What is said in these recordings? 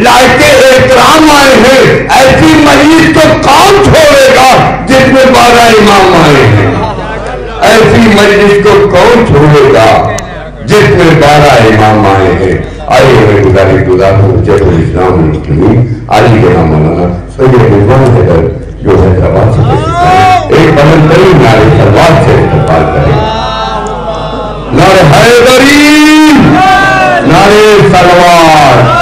لائق احترام آئے ہیں، ایسی مجلس کو کون چھوڑے گا جس میں 12 امام آئے ہیں؟ ایسی مجلس کو کون چھوڑے گا جس میں 12 امام آئے ہیں؟ آئیے میں گزارش ہوں شیخ الاسلام المسلمین علی جناب مولانا سید رضوان حیدر جو حیدرآباد سے تشریف لائے ایک بلند ترین نعرہ سلوات سے استقبال کریں۔ نعرہ حیدری، نعرہ سلوات۔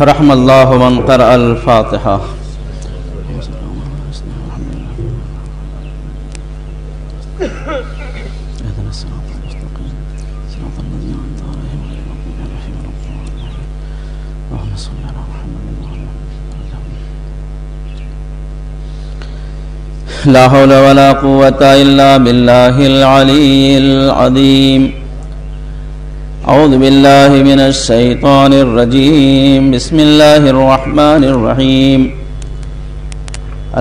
رحم اللہ من قرأ الفاتحہ۔ لا حول ولا قوة إلا بالله العلي العظيم۔ أعوذ بالله من الشيطان الرجيم، بسم الله الرحمن الرحيم۔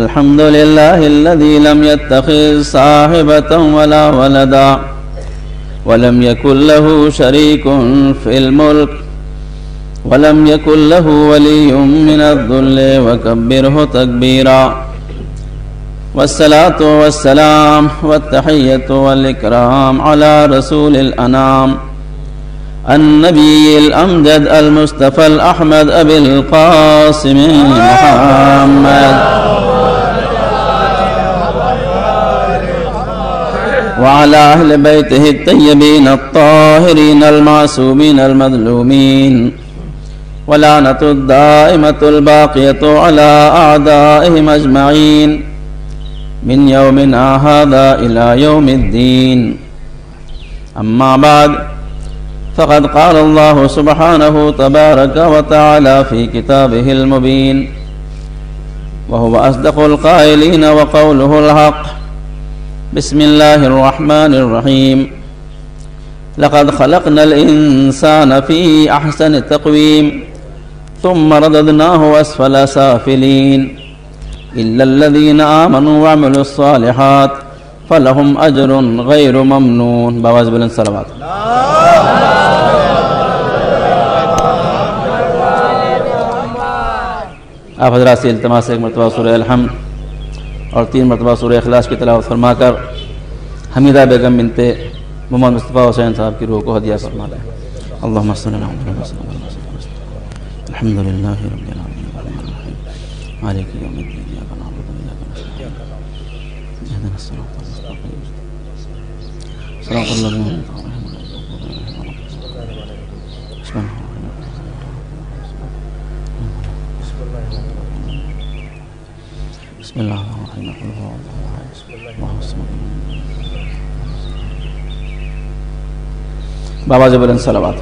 الحمد لله الذي لم يتخذ صاحبة ولا ولدا ولم يكن له شريك في الملك ولم يكن له ولي من الذل وكبره تكبيرا، والصلاة والسلام والتحية والإكرام على رسول الأنام النبي الأمجد المصطفى الأحمد أبي القاسم محمد وعلى أهل بيته الطيبين الطاهرين المعصومين المظلومين، ولعنة الدائمة الباقية على أعدائهم أجمعين من يومنا هذا إلى يوم الدين. أما بعد، فقد قال الله سبحانه تبارك وتعالى في كتابه المبين، وهو أصدق القائلين وقوله الحق. بسم الله الرحمن الرحيم. لقد خلقنا الإنسان في أحسن تقويم ثم رددناه أسفل سافلين إلا الذين آمنوا وعملوا الصالحات فلهم أجر غير ممنون۔ باواز بلند صلوات۔ آپ حضرات سے التماس ایک مرتبہ سورہ الحمد اور 3 مرتبہ سورہ اخلاص کی تلاوت فرما کر حمیدہ بیگم بنت محمد مصطفیٰ حسین صاحب کی روح کو ہدیہ فرما لیں۔ اللہم صلی اللہ علیہ وسلم۔ الحمدللہ رب العالمین الرحمن الرحیم مالک یوم الدین ایاک نعبد و ایاک نستعین اهدنا الصراط المستقیم صراط الذین انعمت علیہم غیر المغضوب علیہم ولا الضالین۔ بسم اللہ۔ بسم اللہ الرحمن الرحیم۔ بابا جی بلند صلوات۔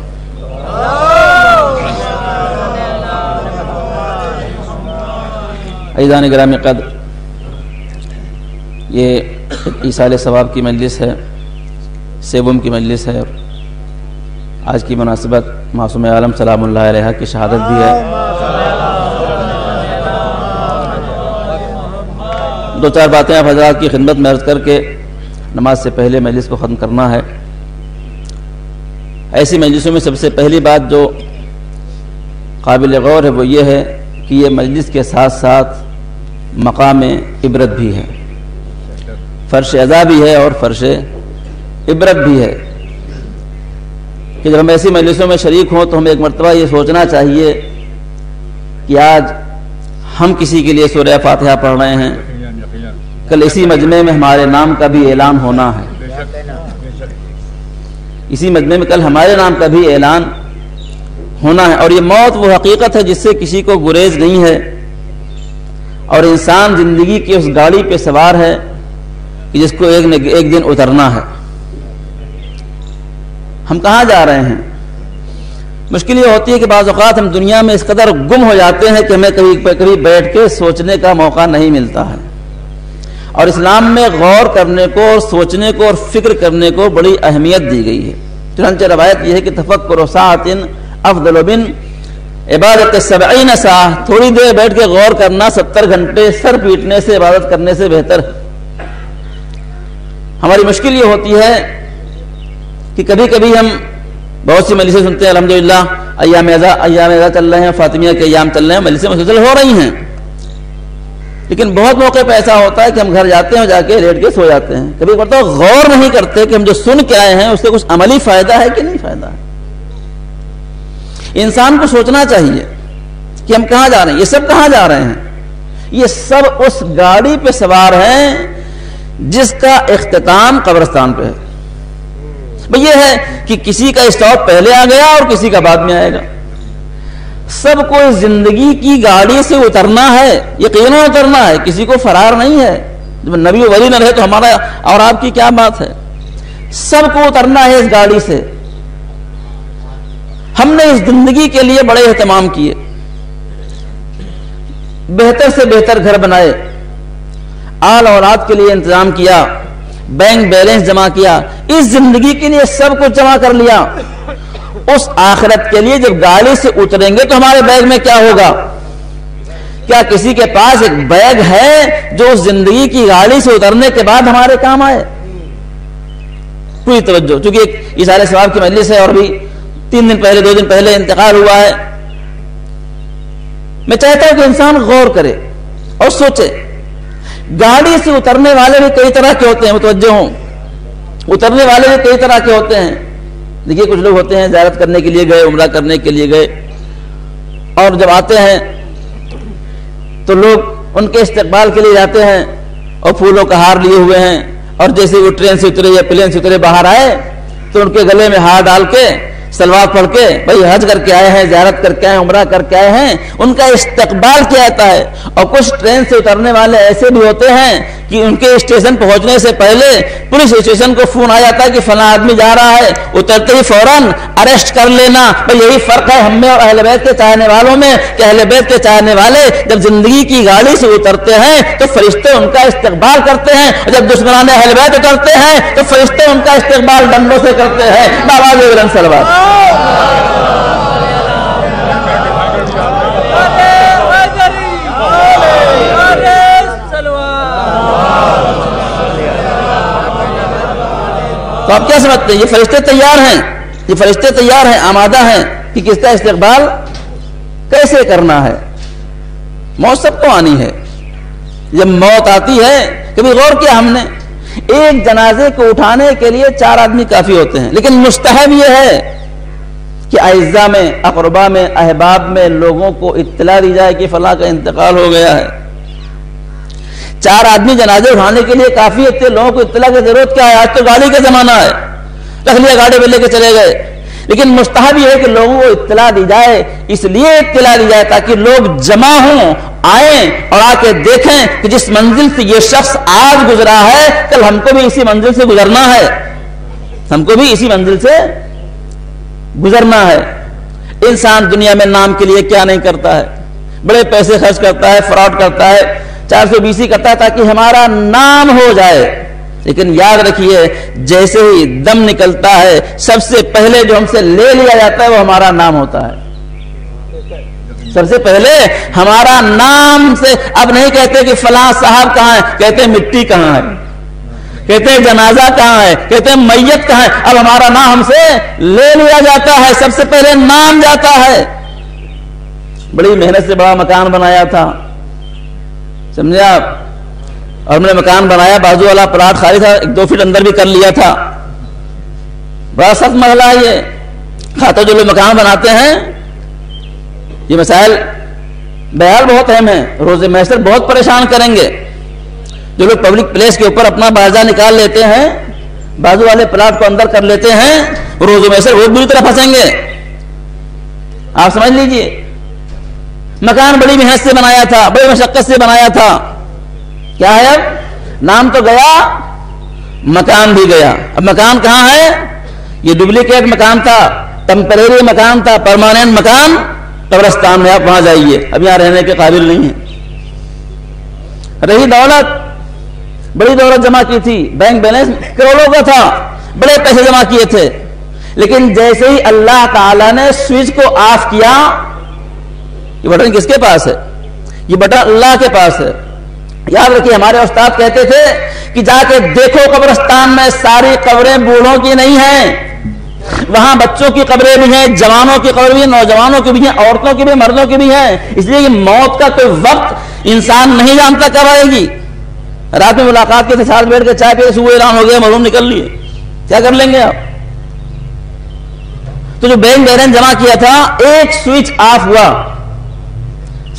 عزیزان گرامی قدر، یہ ایصال ثواب کی مجلس ہے، سیبم کی مجلس ہے، آج کی مناسبت معصوم عالم سلام اللہ علیہ کی شہادت بھی ہے۔ 2-4 باتیں آپ حضرات کی خدمت میں عرض کر کے نماز سے پہلے مجلس کو ختم کرنا ہے۔ ایسی مجلسوں میں سب سے پہلی بات جو قابل غور ہے وہ یہ ہے کہ یہ مجلس کے ساتھ ساتھ مقام عبرت بھی ہے، فرش عزا بھی ہے اور فرش عبرت بھی ہے، کہ جب ہم ایسی مجلسوں میں شریک ہوں تو ہمیں ایک مرتبہ یہ سوچنا چاہیے کہ آج ہم کسی کے لیے سورہ فاتحہ پڑھ رہے ہیں، کل اسی مجمع میں ہمارے نام کا بھی اعلان ہونا ہے، اسی مجمع میں کل ہمارے نام کا بھی اعلان ہونا ہے، اور یہ موت وہ حقیقت ہے جس سے کسی کو گریز نہیں ہے، اور انسان زندگی کی اس گاڑی پہ سوار ہے کہ جس کو ایک دن اترنا ہے۔ ہم کہاں جا رہے ہیں؟ مشکل یہ ہوتی ہے کہ بعض اوقات ہم دنیا میں اس قدر گم ہو جاتے ہیں کہ ہمیں کبھی بیٹھ کے سوچنے کا موقع نہیں ملتا ہے، اور اسلام میں غور کرنے کو اور سوچنے کو اور فکر کرنے کو بڑی اہمیت دی گئی ہے۔ چنانچہ روایت یہ ہے کہ تفکر ساعۃ افضل من عبادت 70 ساعۃ، تھوڑی دیر بیٹھ کے غور کرنا 70 گھنٹے سر پیٹنے سے عبادت کرنے سے بہتر ہے۔ ہماری مشکل یہ ہوتی ہے کہ کبھی کبھی ہم بہت سی مجلسیں سنتے ہیں، الحمدللہ ایام اعزا چل رہے ہیں، فاطمیہ کے ایام چل رہے ہیں، مجلسیں مسلسل ہو رہی ہیں، لیکن بہت موقع پہ ایسا ہوتا ہے کہ ہم گھر جاتے ہیں، جا کے لیٹ کے سو جاتے ہیں، کبھی تو غور نہیں کرتے کہ ہم جو سن کے آئے ہیں اس سے کچھ عملی فائدہ ہے کہ نہیں فائدہ ہے۔ انسان کو سوچنا چاہیے کہ ہم کہاں جا رہے ہیں، یہ سب کہاں جا رہے ہیں؟ یہ سب اس گاڑی پہ سوار ہیں جس کا اختتام قبرستان پہ ہے۔ یہ ہے کہ کسی کا اسٹاپ پہلے آ گیا اور کسی کا بعد میں آئے گا، سب کو زندگی کی گاڑی سے اترنا ہے، یقیناً اترنا ہے، کسی کو فرار نہیں ہے۔ جب نبی و ولی نہ رہے تو ہمارا اور آپ کی کیا بات ہے؟ سب کو اترنا ہے اس گاڑی سے۔ ہم نے اس زندگی کے لیے بڑے اہتمام کیے، بہتر سے بہتر گھر بنائے، آل اولاد کے لیے انتظام کیا، بینک بیلنس جمع کیا، اس زندگی کے لیے سب کچھ جمع کر لیا۔ اس آخرت کے لیے جب گاڑی سے اتریں گے تو ہمارے بیگ میں کیا ہوگا؟ کیا کسی کے پاس ایک بیگ ہے جو اس زندگی کی گاڑی سے اترنے کے بعد ہمارے کام آئے؟ پوری توجہ، چونکہ ایک ایثار ثواب کی مجلس ہے اور بھی 3 دن پہلے 2 دن پہلے انتقال ہوا ہے۔ میں چاہتا ہوں کہ انسان غور کرے اور سوچے۔ گاڑی سے اترنے والے بھی کئی طرح کے ہوتے ہیں، متوجہ ہوں، اترنے والے بھی کئی طرح کے ہوتے ہیں۔ دیکھیے کچھ لوگ ہوتے ہیں زیارت کرنے کے لیے گئے، عمرہ کرنے کے لیے گئے، اور جب آتے ہیں تو لوگ ان کے استقبال کے لیے جاتے ہیں اور پھولوں کا ہار لیے ہوئے ہیں، اور جیسے وہ ٹرین سے اترے یا پلین سے اترے باہر آئے تو ان کے گلے میں ہار ڈال کے سلوات پڑھ کے بھائی حج کر کے آئے ہیں، زیارت کر کے آئے ہیں، عمرہ کر کے آئے ہیں، ان کا استقبال کیا جاتا ہے۔ اور کچھ ٹرین سے اترنے والے ایسے بھی ہوتے ہیں کہ ان کے اسٹیشن پہنچنے سے پہلے پولیس اسٹیشن کو فون آ جاتا ہے کہ فلاں آدمی جا رہا ہے، اترتے ہی فوراً اریسٹ کر لینا۔ بھائی یہی فرق ہے ہم میں اور اہل بیت کے چاہنے والوں میں کہ اہل بیت کے چاہنے والے جب زندگی کی گاڑی سے اترتے ہیں تو فرشتے ان کا استقبال کرتے ہیں، اور جب دشمنان اہل بیت اترتے ہیں تو فرشتے ان کا استقبال ڈنڈوں سے کرتے ہیں۔ بابا بلند صلوات۔ تو آپ کیا سمجھتے ہیں؟ یہ فرشتے تیار ہیں، یہ فرشتے تیار ہیں، آمادہ ہیں کہ کس کا استقبال کیسے کرنا ہے۔ موت سب کو آنی ہے۔ جب موت آتی ہے، کبھی غور کیا ہم نے، ایک جنازے کو اٹھانے کے لیے 4 آدمی کافی ہوتے ہیں، لیکن مستحب یہ ہے کہ اعزاء میں، اقربا میں، احباب میں لوگوں کو اطلاع دی جائے کہ فلاں کا انتقال ہو گیا ہے۔ 4 آدمی جنازے اٹھانے کے لیے کافی ہے، لوگوں کو اطلاع کی ضرورت کیا ہے؟ آج تو گاڑی کا زمانہ ہے، رکھ لیا گاڑی پہ لے کے چلے گئے، لیکن مستحب یہ ہے کہ لوگوں کو اطلاع دی جائے، اس لیے اطلاع دی جائے تاکہ لوگ جمع ہوں، آئیں اور آ کے دیکھیں کہ جس منزل سے یہ شخص آج گزرا ہے کل ہم کو بھی اسی منزل سے گزرنا ہے، ہم کو بھی اسی منزل سے گزرنا ہے۔ انسان دنیا میں نام کے لیے کیا نہیں کرتا ہے، بڑے پیسے خرچ کرتا ہے، فراڈ کرتا ہے، 420 کرتا ہے تاکہ ہمارا نام ہو جائے، لیکن یاد رکھیے جیسے ہی دم نکلتا ہے سب سے پہلے جو ہم سے لے لیا جاتا ہے وہ ہمارا نام ہوتا ہے۔ سب سے پہلے ہمارا نام سے، اب نہیں کہتے کہ فلاں صاحب کہاں ہے، کہتے ہیں مٹی کہاں ہے، کہتے ہیں جنازہ کہاں ہے، کہتے ہیں میت کہاں ہے، اب ہمارا نام ہم سے لے لیا جاتا ہے، سب سے پہلے نام جاتا ہے۔ بڑی محنت سے بڑا مکان بنایا تھا، سمجھے آپ، اور ہم نے مکان بنایا، بازو والا پلاٹ خالی تھا، 1-2 فٹ اندر بھی کر لیا تھا، بڑا سخت مسئلہ ہے یہ۔ خاطر جو لوگ مکان بناتے ہیں، یہ مسائل بہرحال بہت اہم ہیں، روز محشر بہت پریشان کریں گے۔ جو لوگ پبلک پلیس کے اوپر اپنا باجا نکال لیتے ہیں، بازو والے پلاٹ کو اندر کر لیتے ہیں، روز محشر بہت بری طرح پھنسیں گے، آپ سمجھ لیجئے۔ مکان بڑی محنت سے بنایا تھا، بڑی مشقت سے بنایا تھا، کیا ہے اب نام تو گیا، مکان بھی گیا۔ اب مکان کہاں ہے؟ یہ ڈپلیکیٹ مکان تھا، ٹیمپریری مکان تھا، پرماننٹ مکان قبرستان میں، آپ وہاں جائیے، اب یہاں رہنے کے قابل نہیں ہیں۔ رہی دولت، بڑی دولت جمع کی تھی، بینک بیلنس کروڑوں کا تھا، بڑے پیسے جمع کیے تھے، لیکن جیسے ہی اللہ تعالیٰ نے سوئچ کو آف کیا، یہ بٹن کس کے پاس ہے؟ یہ بٹن اللہ کے پاس ہے۔ یاد رکھیے، ہمارے استاد کہتے تھے کہ جا کے دیکھو قبرستان میں ساری قبریں بوڑھوں کی نہیں ہیں، وہاں بچوں کی قبریں بھی ہیں، جوانوں کی قبریں بھی ہیں، نوجوانوں کی بھی ہیں، عورتوں کی بھی، مردوں کی بھی ہیں، اس لیے کہ موت کا کوئی وقت انسان نہیں جانتا کب آئے گی۔ رات میں ملاقات کے ساتھ بیٹھ کے چائے پی، صبح اعلان ہو گیا مرحوم نکل لیے، کیا کر لیں گے آپ؟ تو جو بینک بیلنس جمع کیا تھا، ایک سوئچ آف ہوا،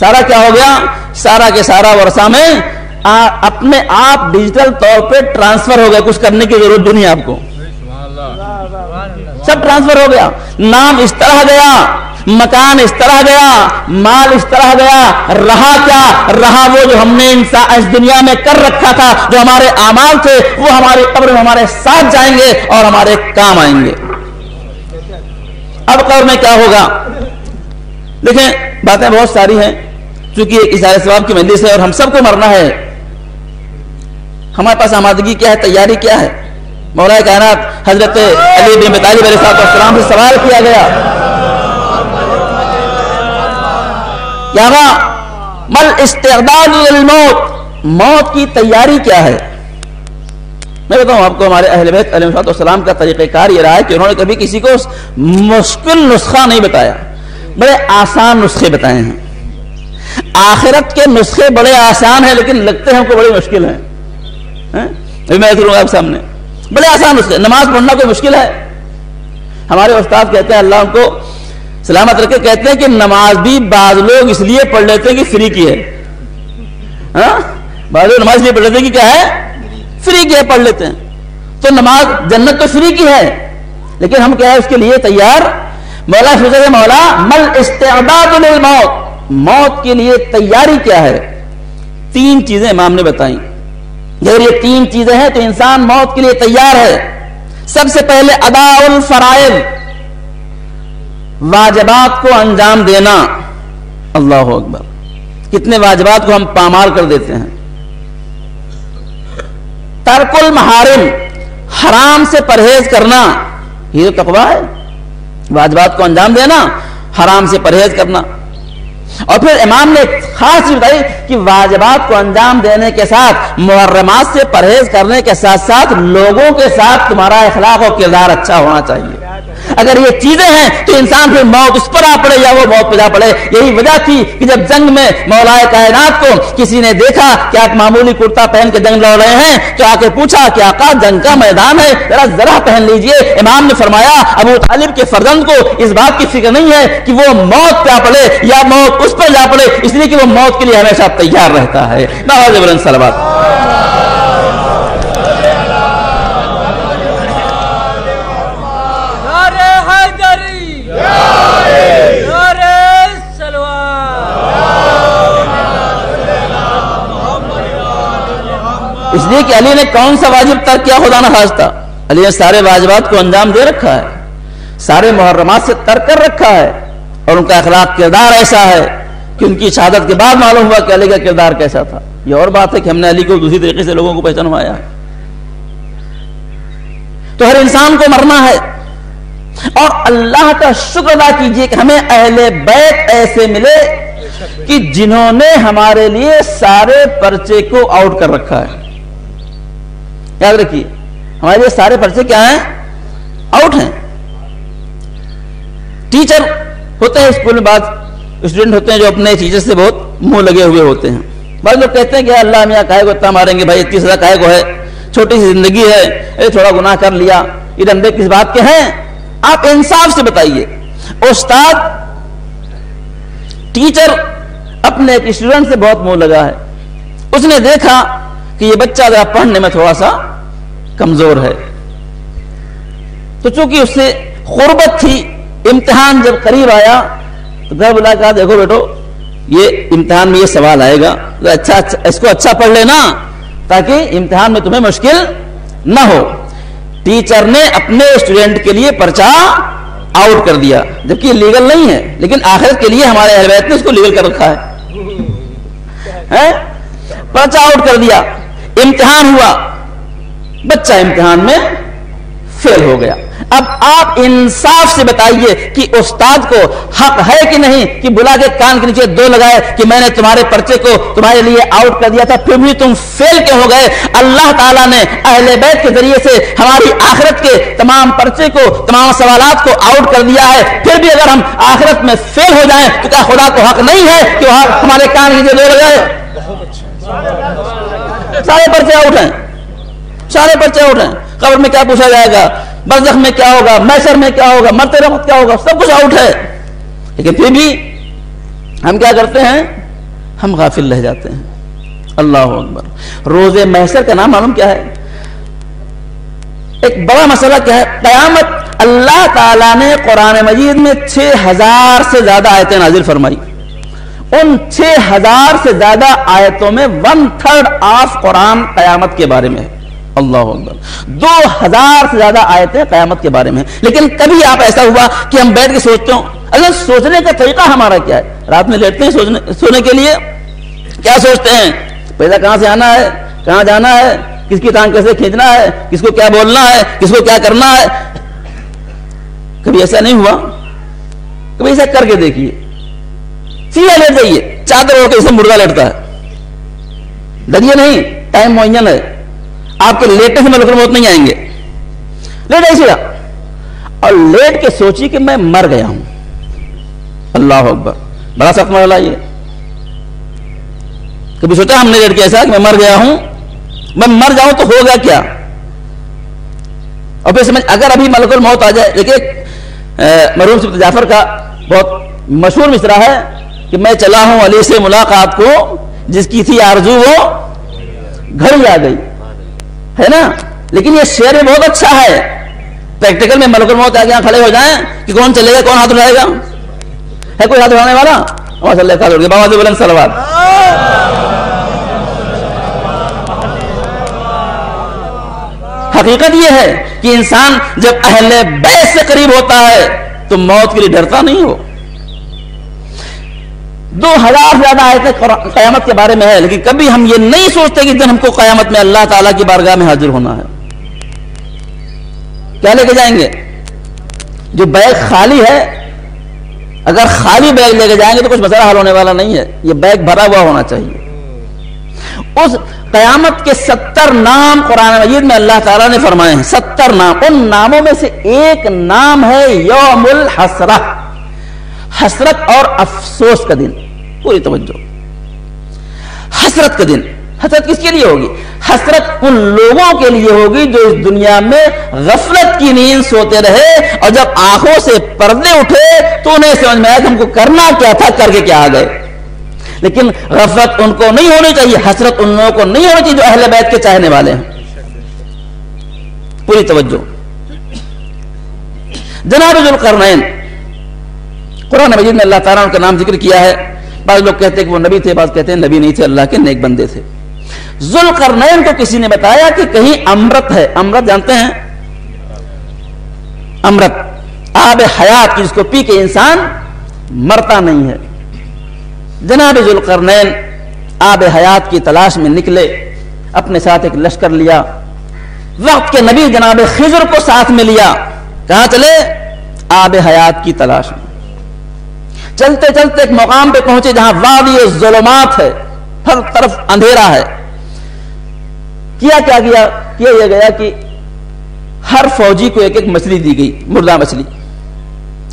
سارا کیا ہو گیا؟ سارا کے سارا ورثہ میں اپنے آپ ڈیجیٹل طور پہ ٹرانسفر ہو گیا، کچھ کرنے کی ضرورت بھی نہیں آپ کو، سب ٹرانسفر ہو گیا۔ نام اس طرح گیا، مکان اس طرح گیا، مال اس طرح گیا، رہا کیا؟ رہا وہ جو ہم نے اس دنیا میں کر رکھا تھا، جو ہمارے اعمال تھے، وہ ہماری قبر میں ہمارے ساتھ جائیں گے اور ہمارے کام آئیں گے۔ اب قبر میں کیا ہوگا؟ دیکھیں، باتیں بہت ساری ہیں، چونکہ ایک اظہار ثواب کی مجلس ہے اور ہم سب کو مرنا ہے۔ ہمارے پاس آمادگی کیا ہے، تیاری کیا ہے؟ مولا کائنات حضرت علی بن ابی طالب علیہ السلام سے سوال کیا گیا، کیا مل استعداد للموت، موت کی تیاری کیا ہے؟ میں بتاؤں آپ کو، ہمارے اہل بیت علیہ السلام کا طریقہ کار یہ رہا ہے کہ انہوں نے کبھی کسی کو مشکل نسخہ نہیں بتایا، بڑے آسان نسخے بتائے ہیں۔ آخرت کے نسخے بڑے آسان ہیں لیکن لگتے ہیں ہم کو بڑی مشکل ہیں۔ میں کروں آپ سامنے بڑے آسان نسخے۔ نماز پڑھنا کوئی مشکل ہے؟ ہمارے استاد کہتے ہیں، اللہ ان کو سلامت رکھے، کہتے ہیں کہ نماز بھی بعض لوگ اس لیے پڑھ لیتے ہیں کہ فری کی ہے، بعض لوگ نماز اس لیے پڑھ لیتے ہیں کہ کیا ہے؟ فری کی ہے، پڑھ لیتے ہیں۔ تو نماز، جنت تو فری کی ہے لیکن ہم کیا ہے اس کے لیے تیار؟ مولا سوچے مولا مل استعداد للموت، موت کے لیے تیاری کیا ہے؟ تین چیزیں امام نے بتائیں، اگر یہ تین چیزیں ہیں تو انسان موت کے لیے تیار ہے۔ سب سے پہلے اداء الفرائض، واجبات کو انجام دینا۔ اللہ اکبر، کتنے واجبات کو ہم پامال کر دیتے ہیں۔ ترک المحارم، حرام سے پرہیز کرنا، یہ تو تقویٰ ہے، واجبات کو انجام دینا، حرام سے پرہیز کرنا۔ اور پھر امام نے خاص چیز بتائی کہ واجبات کو انجام دینے کے ساتھ، محرمات سے پرہیز کرنے کے ساتھ ساتھ لوگوں کے ساتھ تمہارا اخلاق و کردار اچھا ہونا چاہیے۔ اگر یہ چیزیں ہیں تو انسان پھر موت اس پر آ پڑے یا وہ موت پہ جا پڑے۔ یہی وجہ تھی کہ جب جنگ میں مولا کائنات کو کسی نے دیکھا کہ آپ معمولی کرتا پہن کے جنگ لڑ رہے ہیں تو آ کے پوچھا کہ آقا جنگ کا میدان ہے، ذرا پہن لیجئے۔ امام نے فرمایا ابو طالب کے فرزند کو اس بات کی فکر نہیں ہے کہ وہ موت پہ آ پڑے یا موت اس پر جا پڑے، اس لیے کہ وہ موت کے لیے ہمیشہ تیار رہتا ہے۔ نواز بلند صلوات۔ اس لیے کہ علی نے کون سا واجب ترک کیا خدا نہ خواستہ؟ علی نے سارے واجبات کو انجام دے رکھا ہے، سارے محرمات سے ترک کر رکھا ہے، اور ان کا اخلاق کردار ایسا ہے کہ ان کی شہادت کے بعد معلوم ہوا کہ علی کا کردار کیسا تھا۔ یہ اور بات ہے کہ ہم نے علی کو دوسری طریقے سے لوگوں کو پہچانوایا ہے۔ تو ہر انسان کو مرنا ہے، اور اللہ کا شکر ادا کیجئے کہ ہمیں اہل بیت ایسے ملے کہ جنہوں نے ہمارے لیے سارے پرچے کو آؤٹ کر رکھا ہے۔ یاد رکھیے، ہمارے لیے سارے پرچے کیا ہیں؟ آؤٹ ہیں۔ ٹیچر ہوتے ہیں اسکول میں، بعض اسٹوڈنٹ ہوتے ہیں جو اپنے ٹیچر سے بہت منہ لگے ہوئے ہوتے ہیں۔ بعض لوگ کہتے ہیں کہ اللہ میاں کاہے کو اتنا ماریں گے بھائی، اتنی سزا کاہے کو ہے، چھوٹی سی زندگی ہے، تھوڑا گناہ کر لیا، یہ ڈنڈے کس بات کے ہیں؟ آپ انصاف سے بتائیے۔ استاد، ٹیچر اپنے ایک اسٹوڈنٹ سے بہت منہ لگا ہے، اس نے دیکھا کہ یہ بچہ ذرا پڑھنے میں تھوڑا سا کمزور ہے، تو چونکہ اس سے قربت تھی، امتحان جب قریب آیا تو گھر بلا کہا دیکھو بیٹو یہ امتحان میں یہ سوال آئے گا، اچھا اس کو اچھا پڑھ لینا تاکہ امتحان میں تمہیں مشکل نہ ہو۔ ٹیچر نے اپنے اسٹوڈنٹ کے لیے پرچہ آؤٹ کر دیا، جبکہ یہ لیگل نہیں ہے، لیکن آخرت کے لیے ہمارے اہل بیت نے اس کو لیگل کر رکھا ہے۔ پرچہ آؤٹ کر دیا، امتحان ہوا، بچہ امتحان میں فیل ہو گیا۔ اب آپ انصاف سے بتائیے کہ استاد کو حق ہے کہ نہیں کہ بلا کے کان کے نیچے دو لگائے کہ میں نے تمہارے پرچے کو تمہارے لیے آؤٹ کر دیا تھا، پھر بھی تم فیل کے ہو گئے۔ اللہ تعالیٰ نے اہل بیت کے ذریعے سے ہماری آخرت کے تمام پرچے کو، تمام سوالات کو آؤٹ کر دیا ہے، پھر بھی اگر ہم آخرت میں فیل ہو جائیں تو کیا خدا کو حق نہیں ہے کہ وہ ہمارے کان کے نیچے دو لگائے؟ سارے پرچے آؤٹ ہیں، سارے پرچے آؤٹ ہیں۔ قبر میں کیا پوچھا جائے گا، برزخ میں کیا ہوگا، محشر میں کیا ہوگا، مرتے وقت کیا ہوگا، سب کچھ آؤٹ ہے، لیکن پھر بھی ہم کیا کرتے ہیں؟ ہم غافل رہ جاتے ہیں۔ اللہ اکبر۔ روز محشر کا نام معلوم کیا ہے؟ ایک بڑا مسئلہ کیا ہے؟ قیامت اللہ تعالیٰ نے قرآن مجید میں 6000 سے زیادہ آیتیں نازل فرمائی، ان 6000 سے زیادہ آیتوں میں 1/3 آف قرآن قیامت کے بارے میں ہے۔ اللہ اکبر۔ 2000 سے زیادہ آیتیں قیامت کے بارے میں، لیکن کبھی آپ ایسا ہوا کہ ہم بیٹھ کے سوچتے ہوں؟ اگر سوچنے کا طریقہ ہمارا کیا ہے؟ رات میں لیٹتے ہیں سونے کے لیے، کیا سوچتے ہیں؟ پیسہ کہاں سے آنا ہے، کہاں جانا ہے، کس کی ٹانگ کیسے کھینچنا ہے، کس کو کیا بولنا ہے، کس کو کیا کرنا ہے۔ کبھی ایسا نہیں ہوا؟ کبھی ایسا کر کے دیکھیے، سیدھا لیٹ جائیے، چادر ہو کے اسے مردہ لیٹتا ہے، ڈریے نہیں، ٹائم معین ہے، آپ کے لیٹنے سے ملک الموت نہیں آئیں گے، لیٹ ایسے گا اور لیٹ کے سوچی کہ میں مر گیا ہوں۔ اللہ اکبر، بڑا سخت مرحلہ یہ۔ کبھی سوچا ہم نے لیٹ کے ایسا کہ میں مر گیا ہوں، میں مر جاؤں تو ہوگا کیا؟ اور پھر سمجھ اگر ابھی ملک الموت آ جائے۔ دیکھیے مرحوم سبت جعفر کا بہت مشہور مصرع ہے کہ میں چلا ہوں علی سے ملاقات کو، جس کی تھی آرزو وہ گھڑی آ گئی، ہے نا؟ لیکن یہ شعر بھی بہت اچھا ہے، پریکٹیکل میں ملک الموت آ کے یہاں کھڑے ہو جائیں کہ کون چلے گا، کون ہاتھ اٹھائے گا؟ ہے کوئی ہاتھ اٹھانے والا؟ ماشاء اللہ، ہاتھ اٹھ گئے، بابا سے بلند صلوات۔ حقیقت یہ ہے کہ انسان جب اہل بیت سے قریب ہوتا ہے تو موت کے لیے ڈرتا نہیں ہو۔ 2000 سے زیادہ آیتیں قیامت کے بارے میں ہے، لیکن کبھی ہم یہ نہیں سوچتے کہ جب ہم کو قیامت میں اللہ تعالیٰ کی بارگاہ میں حاضر ہونا ہے، کیا لے کے جائیں گے؟ جو بیگ خالی ہے، اگر خالی بیگ لے کے جائیں گے تو کچھ مسئلہ حل ہونے والا نہیں ہے، یہ بیگ بھرا ہوا ہونا چاہیے۔ اس قیامت کے 70 نام قرآن مجید میں اللہ تعالیٰ نے فرمائے ہیں، 70 نام۔ ان ناموں میں سے ایک نام ہے یوم الحسرہ، حسرت اور افسوس کا دن۔ پوری توجہ، حسرت کا دن۔ حسرت کس کے لیے ہوگی؟ حسرت ان لوگوں کے لیے ہوگی جو اس دنیا میں غفلت کی نیند سوتے رہے اور جب آنکھوں سے پردے اٹھے تو انہیں سمجھ میں آیا کہ ہم کو کرنا کیا تھا، کر کے کیا آ گئے۔ لیکن غفلت ان کو نہیں ہونی چاہیے، حسرت ان لوگوں کو نہیں ہونی چاہیے جو اہل بیت کے چاہنے والے ہیں۔ پوری توجہ۔ جناب ذوالقرنین، قرآن مجید میں اللہ تعالیٰ نے ان کا نام ذکر کیا ہے۔ بعض لوگ کہتے ہیں کہ وہ نبی تھے، بعض کہتے ہیں نبی نہیں تھے، اللہ کے نیک بندے تھے۔ ذوالقرنین کو کسی نے بتایا کہ کہیں امرت ہے، امرت جانتے ہیں؟ امرت آب حیات کی، جس کو پی کے انسان مرتا نہیں ہے۔ جناب ذوالقرنین آب حیات کی تلاش میں نکلے، اپنے ساتھ ایک لشکر لیا، وقت کے نبی جناب خضر کو ساتھ میں لیا۔ کہاں چلے؟ آب حیات کی تلاش میں۔ چلتے چلتے ایک مقام پہ پہنچے جہاں وادی الظلمات ہے، ہر طرف اندھیرا ہے۔ کیا یہ گیا کہ ہر فوجی کو ایک ایک مچھلی دی گئی، مردہ مچھلی،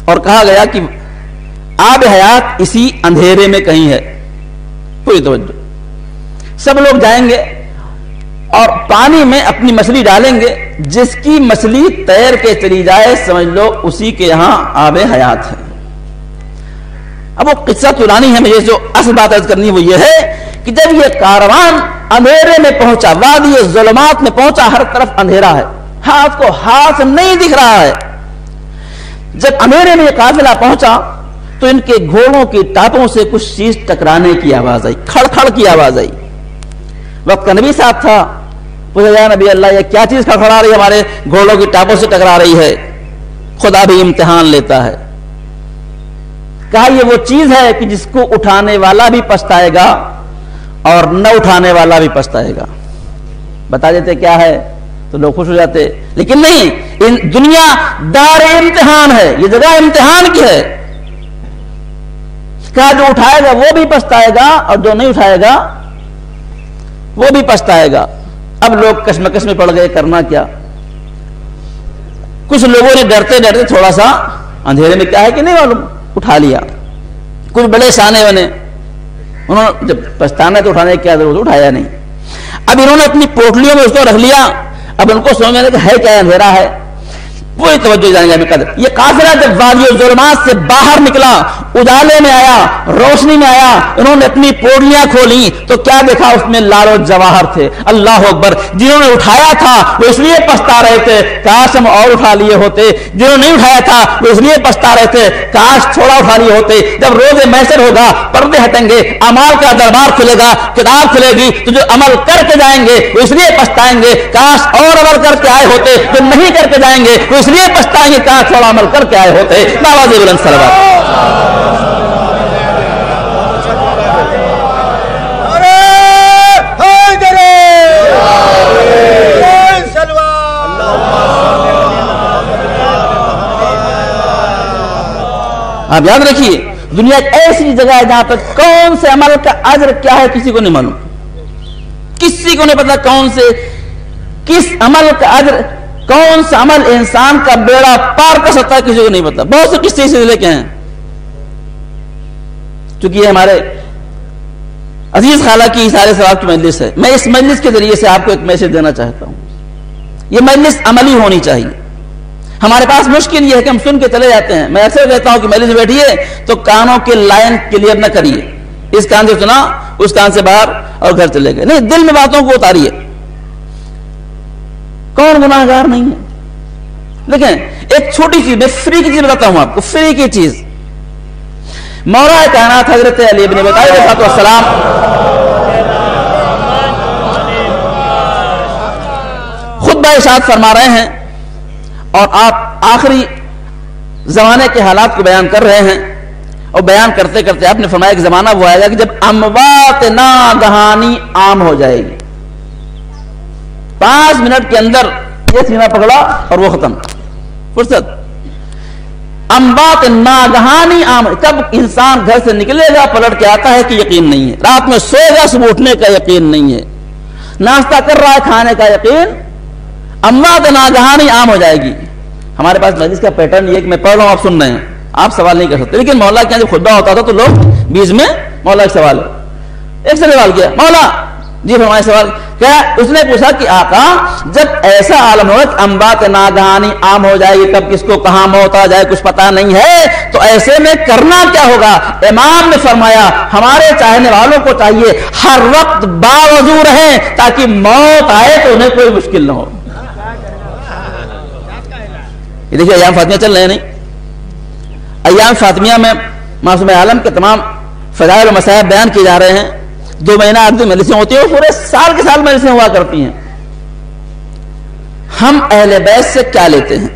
اور کہا گیا کہ آب حیات اسی اندھیرے میں کہیں ہے۔ پوری توجہ۔ سب لوگ جائیں گے اور پانی میں اپنی مچھلی ڈالیں گے، جس کی مچھلی تیر کے چلی جائے سمجھ لو اسی کے یہاں آب حیات ہے۔ اب وہ قصہ چلانی ہے، مجھے جو اصل بات عرض کرنی وہ یہ ہے کہ جب یہ کاروان اندھیرے میں پہنچا، وادی الظلمات میں پہنچا، ہر طرف اندھیرا ہے، ہاتھ کو ہاتھ نہیں دکھ رہا ہے۔ جب اندھیرے میں یہ قافلہ پہنچا تو ان کے گھوڑوں کی ٹاپوں سے کچھ چیز ٹکرانے کی آواز آئی، کھڑ کھڑ کی آواز آئی۔ وقت کا نبی صاحب تھا، پوچھا یا نبی اللہ یہ کیا چیز کھڑکھڑا رہی ہے، ہمارے گھوڑوں کی ٹاپوں سے ٹکرا رہی ہے؟ خدا بھی امتحان لیتا ہے. کہا یہ وہ چیز ہے کہ جس کو اٹھانے والا بھی پچھتائے گا اور نہ اٹھانے والا بھی پچھتائے گا. بتا دیتے کیا ہے تو لوگ خوش ہو جاتے، لیکن نہیں، دنیا دار امتحان ہے، یہ جگہ امتحان کی ہے. کہا جو اٹھائے گا وہ بھی پچھتائے گا اور جو نہیں اٹھائے گا وہ بھی پچھتائے گا. اب لوگ کشمکش میں پڑ گئے، کرنا کیا. کچھ لوگوں نے ڈرتے ڈرتے تھوڑا سا اندھیرے میں کیا ہے کہ نہیں معلوم اٹھا لیا. کچھ بڑے سانے بنے، انہوں نے جب پچھتانا تو اٹھانے کی کیا ضرورت، اٹھایا نہیں. اب انہوں نے اپنی پوٹلیوں میں اس کو رکھ لیا. اب ان کو سمجھ میں کہ ہے کیا، اندھیرا ہے. پوری توجہ جائیں گے ہمیں قدر. یہ قافلہ جب وادی الظلمات سے باہر نکلا، اجالے میں آیا، روشنی میں آیا، انہوں نے اپنی پوڑیاں کھولی تو کیا دیکھا، اس میں لال و جواہر تھے. اللہ اکبر. جنہوں نے اٹھایا تھا وہ اس لیے پچھتا رہے تھے کاش ہم اور اٹھا لیے ہوتے. جنہوں نے نہیں اٹھایا تھا وہ اس لیے پچھتا رہے تھے کاش تھوڑا اٹھا لیے ہوتے. جب روز محشر ہوگا، پردے ہٹیں گے، اعمال کا دربار کھلے گا، کتاب کھلے گی، تو جو عمل کر کے جائیں گے وہ اس لیے پچھتائیں گے کاش اور عمل کر کے آئے ہوتے. جو نہیں کر کے جائیں گے وہ اس لیے پچھتائیں گے کہاں تھوڑا عمل کر کے آئے ہوتے. نواز بلند صلوات. آپ یاد رکھیے دنیا ایک ایسی جگہ ہے جہاں پر کون سے عمل کا اجر کیا ہے کسی کو نہیں معلوم. کسی کو نہیں پتا کون سے کس عمل کا اجر، کون سا عمل انسان کا بیڑا پار کر سکتا ہے کسی کو نہیں پتا. بہت سے قصے سے لے کے ہیں. چونکہ یہ ہمارے عزیز خالہ کی اشارے ثواب کی مجلس ہے، میں اس مجلس کے ذریعے سے آپ کو ایک میسج دینا چاہتا ہوں. یہ مجلس عملی ہونی چاہیے. ہمارے پاس مشکل یہ ہے کہ ہم سن کے چلے جاتے ہیں. میں ایسے کہتا ہوں کہ مجلس میں بیٹھیے تو کانوں کے لائن کلیئر نہ کریے. اس کان سے سنا، اس کان سے باہر اور گھر چلے گئے. نہیں، دل میں باتوں کو اتاریے. کون گناہ گار نہیں ہے؟ دیکھیں ایک چھوٹی چیز، میں فری کی چیز بتاتا ہوں آپ کو، فری کی چیز. مولا کائنات حضرت علی ابن ابی طالب علیہ السلام خطبہ ارشاد فرما رہے ہیں اور آپ آخری زمانے کے حالات کو بیان کر رہے ہیں. اور بیان کرتے کرتے آپ نے فرمایا کہ زمانہ وہ آئے گا کہ جب اموات ناگہانی عام ہو جائے گی. 5 منٹ کے اندر یہ سینہ پکڑا اور وہ ختم، فرصت. اموات ناگہانی عام، کب انسان گھر سے نکلے گا پلٹ کے آتا ہے کہ یقین نہیں ہے. رات میں سوئے گا صبح اٹھنے کا یقین نہیں ہے. ناشتہ کر رہا ہے کھانے کا یقین. اموات ناگہانی عام ہو جائے گی. ہمارے پاس مجلس کا پیٹرن یہ کہ میں پڑھ رہا ہوں، آپ سن رہے ہیں، آپ سوال نہیں کر سکتے. لیکن مولا کے یہاں جب خطبہ ہوتا تھا تو لوگ بیچ میں مولا ایک سوال ایک سے سوال کیا، مولا جی فرمائے سوال کیا. اس نے پوچھا کہ آقا جب ایسا عالم ہو کہ اموات ناگہانی عام ہو جائے گی، کب کس کو کہاں موت آ جائے کچھ پتا نہیں ہے، تو ایسے میں کرنا کیا ہوگا؟ امام نے فرمایا ہمارے چاہنے والوں کو چاہیے ہر وقت باوضو رہیں تاکہ موت آئے تو انہیں کوئی مشکل نہ ہو. یہ دیکھیے ایام فاطمیہ چل رہے ہیں. نہیں، ایام فاطمیہ میں معصوم عالم کے تمام فضائل و مصائب بیان کیے جا رہے ہیں. 2 مہینہ 8 دن مجلسیں ہوتی ہیں، پورے سال کے سال مجلسیں ہوا کرتی ہیں. ہم اہل بیت سے کیا لیتے ہیں؟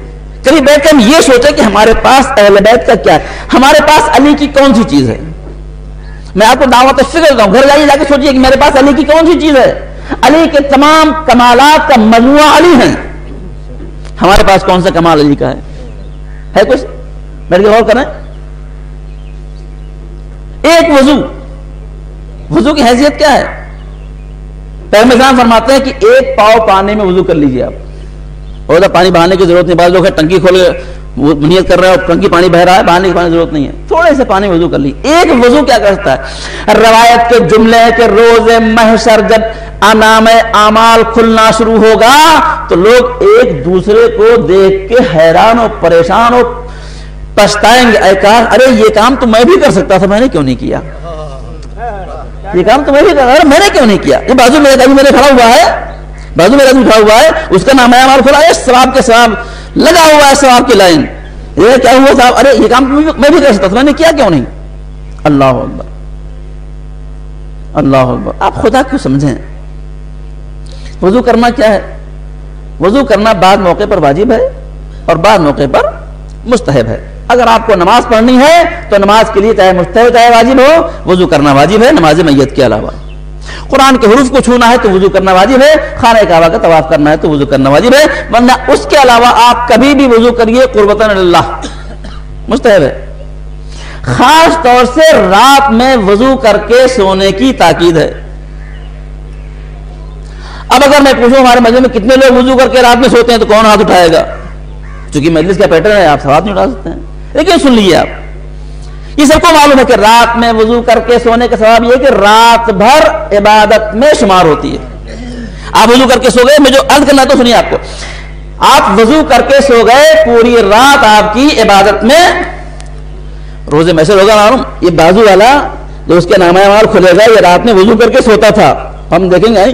کبھی بیٹھ کے ہم یہ سوچیں کہ ہمارے پاس اہل بیت کا کیا ہے، ہمارے پاس علی کی کون سی چیز ہے. میں آپ کو دعوت فکر دیتا ہوں، گھر جائیے جا کے سوچیے کہ میرے پاس علی کی کون سی چیز ہے. علی کے تمام کمالات کا مجموعہ علی ہیں. ہمارے پاس کون سا کمال علی کا ہے کچھ؟ بیٹھ کے غور کریں. ایک وضو کی حیثیت کیا ہے؟ پیغمبر اسلام فرماتے ہیں کہ 1 پاؤ پانی میں وضو کر لیجیے آپ. اور پانی بہانے کی ضرورت نہیں. بعض لوگ ٹنکی کھول کے نیت کر رہے ہیں اور ٹنکی پانی بہ رہا ہے، بہانے کی پانی کی ضرورت نہیں ہے. تھوڑے سے پانی وضو کر لی. ایک وضو کیا کرتا ہے؟ روایت کے جملے کہ روز محشر جب انام اعمال کھلنا شروع ہوگا تو لوگ ایک دوسرے کو دیکھ کے حیران اور پریشان اور پچھتائیں گے. ارے یہ کام تو میں بھی کر سکتا تھا، میں نے کیوں نہیں کیا. یہ کام تو میں بھی کر رہا، میں نے کیوں نہیں کیا. یہ بازو میرے آدمی میرے کھڑا ہوا ہے، بازو میرا آدمی کھڑا ہوا ہے، اس کا نام اعمال کھلا ہے، ثواب کے ثواب لگا ہوا ہے، ثواب کی لائن. یہ کیا ہوا صاحب؟ ارے یہ کام میں بھی کر سکتا تھا، میں نے کیا کیوں نہیں. اللہ اکبر، اللہ اکبر. آپ خدا کیوں سمجھیں. وضو کرنا کیا ہے؟ وضو کرنا بعض موقع پر واجب ہے اور بعض موقع پر مستحب ہے. اگر آپ کو نماز پڑھنی ہے تو نماز کے لیے چاہے مستحب چاہے واجب ہو, وضو کرنا واجب ہے نماز میت کے علاوہ. قرآن کے حروف کو چھونا ہے تو وضو کرنا واجب ہے, خانہ کعبہ کا طواف کرنا ہے تو وضو کرنا واجب ہے, ورنہ اس کے علاوہ آپ کبھی بھی وضو کریے قربتاً اللہ, مستحب ہے. خاص طور سے رات میں وضو کر کے سونے کی تاکید ہے. اب اگر میں پوچھوں ہمارے مجلس میں کتنے لوگ وضو کر کے رات میں سوتے ہیں تو کون ہاتھ اٹھائے گا؟ چونکہ مجلس کا پیٹرن ہے, آپ سوال نہیں اٹھا سکتے ہیں. لیکن سن لیجیے, آپ یہ سب کو معلوم ہے کہ رات میں وضو کر کے سونے کا ثواب یہ کہ رات بھر عبادت میں شمار ہوتی ہے. آپ وضو کر کے سو گئے, میں جو عرض کرنا تو سنیے, آپ کو آپ وضو کر کے سو گئے, پوری رات آپ کی عبادت میں, روزے میں سے ہوگا معلوم, یہ بازو والا جو اس کے نامہ اعمال کھلے گا یہ رات میں وضو کر کے سوتا تھا, ہم دیکھیں گے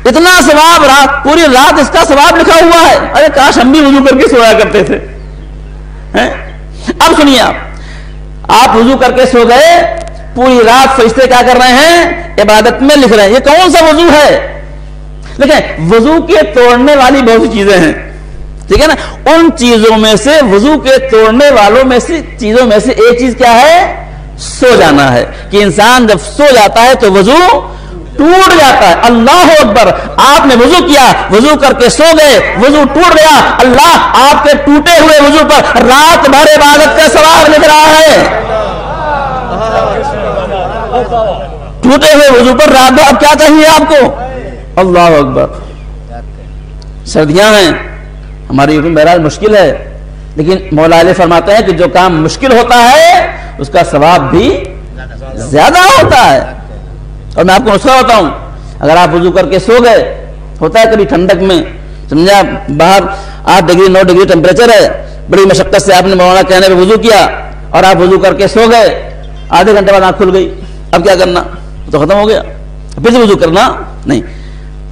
اتنا ثواب, رات پوری رات اس کا ثواب لکھا ہوا ہے. ارے کاش ہم بھی وضو کر کے سویا کرتے تھے. اب سنیے, آپ وضو کر کے سو گئے, پوری رات فرشتے کیا کر رہے ہیں؟ عبادت میں لکھ رہے ہیں. یہ کون سا وضو ہے؟ دیکھیں وضو کے توڑنے والی بہت سی چیزیں ہیں, ٹھیک ہے نا. ان چیزوں میں سے, وضو کے توڑنے والوں میں سے چیزوں میں سے ایک چیز کیا ہے؟ سو جانا ہے. کہ انسان جب سو جاتا ہے تو وضو ٹوٹ جاتا ہے. اللہ اکبر, آپ نے وضو کیا, وضو کر کے سو گئے, وضو ٹوٹ گیا, اللہ آپ کے ٹوٹے ہوئے وضو پر رات بھر عبادت کا ثواب لکھ رہا ہے. ٹوٹے ہوئے وضو پر رات بھر, اب کیا چاہیے آپ کو؟ اللہ اکبر. سردیاں ہیں, ہماری یوم بہرحال مشکل ہے, لیکن مولا علی فرماتے ہیں کہ جو کام مشکل ہوتا ہے اس کا ثواب بھی زیادہ ہوتا ہے. اور میں آپ کو نسخہ بتاؤں, اگر آپ وضو کر کے سو گئے, ہوتا ہے کبھی ٹھنڈک میں, سمجھا باہر 8 ڈگری 9 ڈگری ٹیمپریچر ہے, بڑی مشقت سے آپ نے مولانا کہنے پہ وضو کیا اور آپ وضو کر کے سو گئے, آدھے گھنٹے بعد آنکھ کھل گئی, اب کیا کرنا؟ تو ختم ہو گیا, پھر سے وضو کرنا نہیں.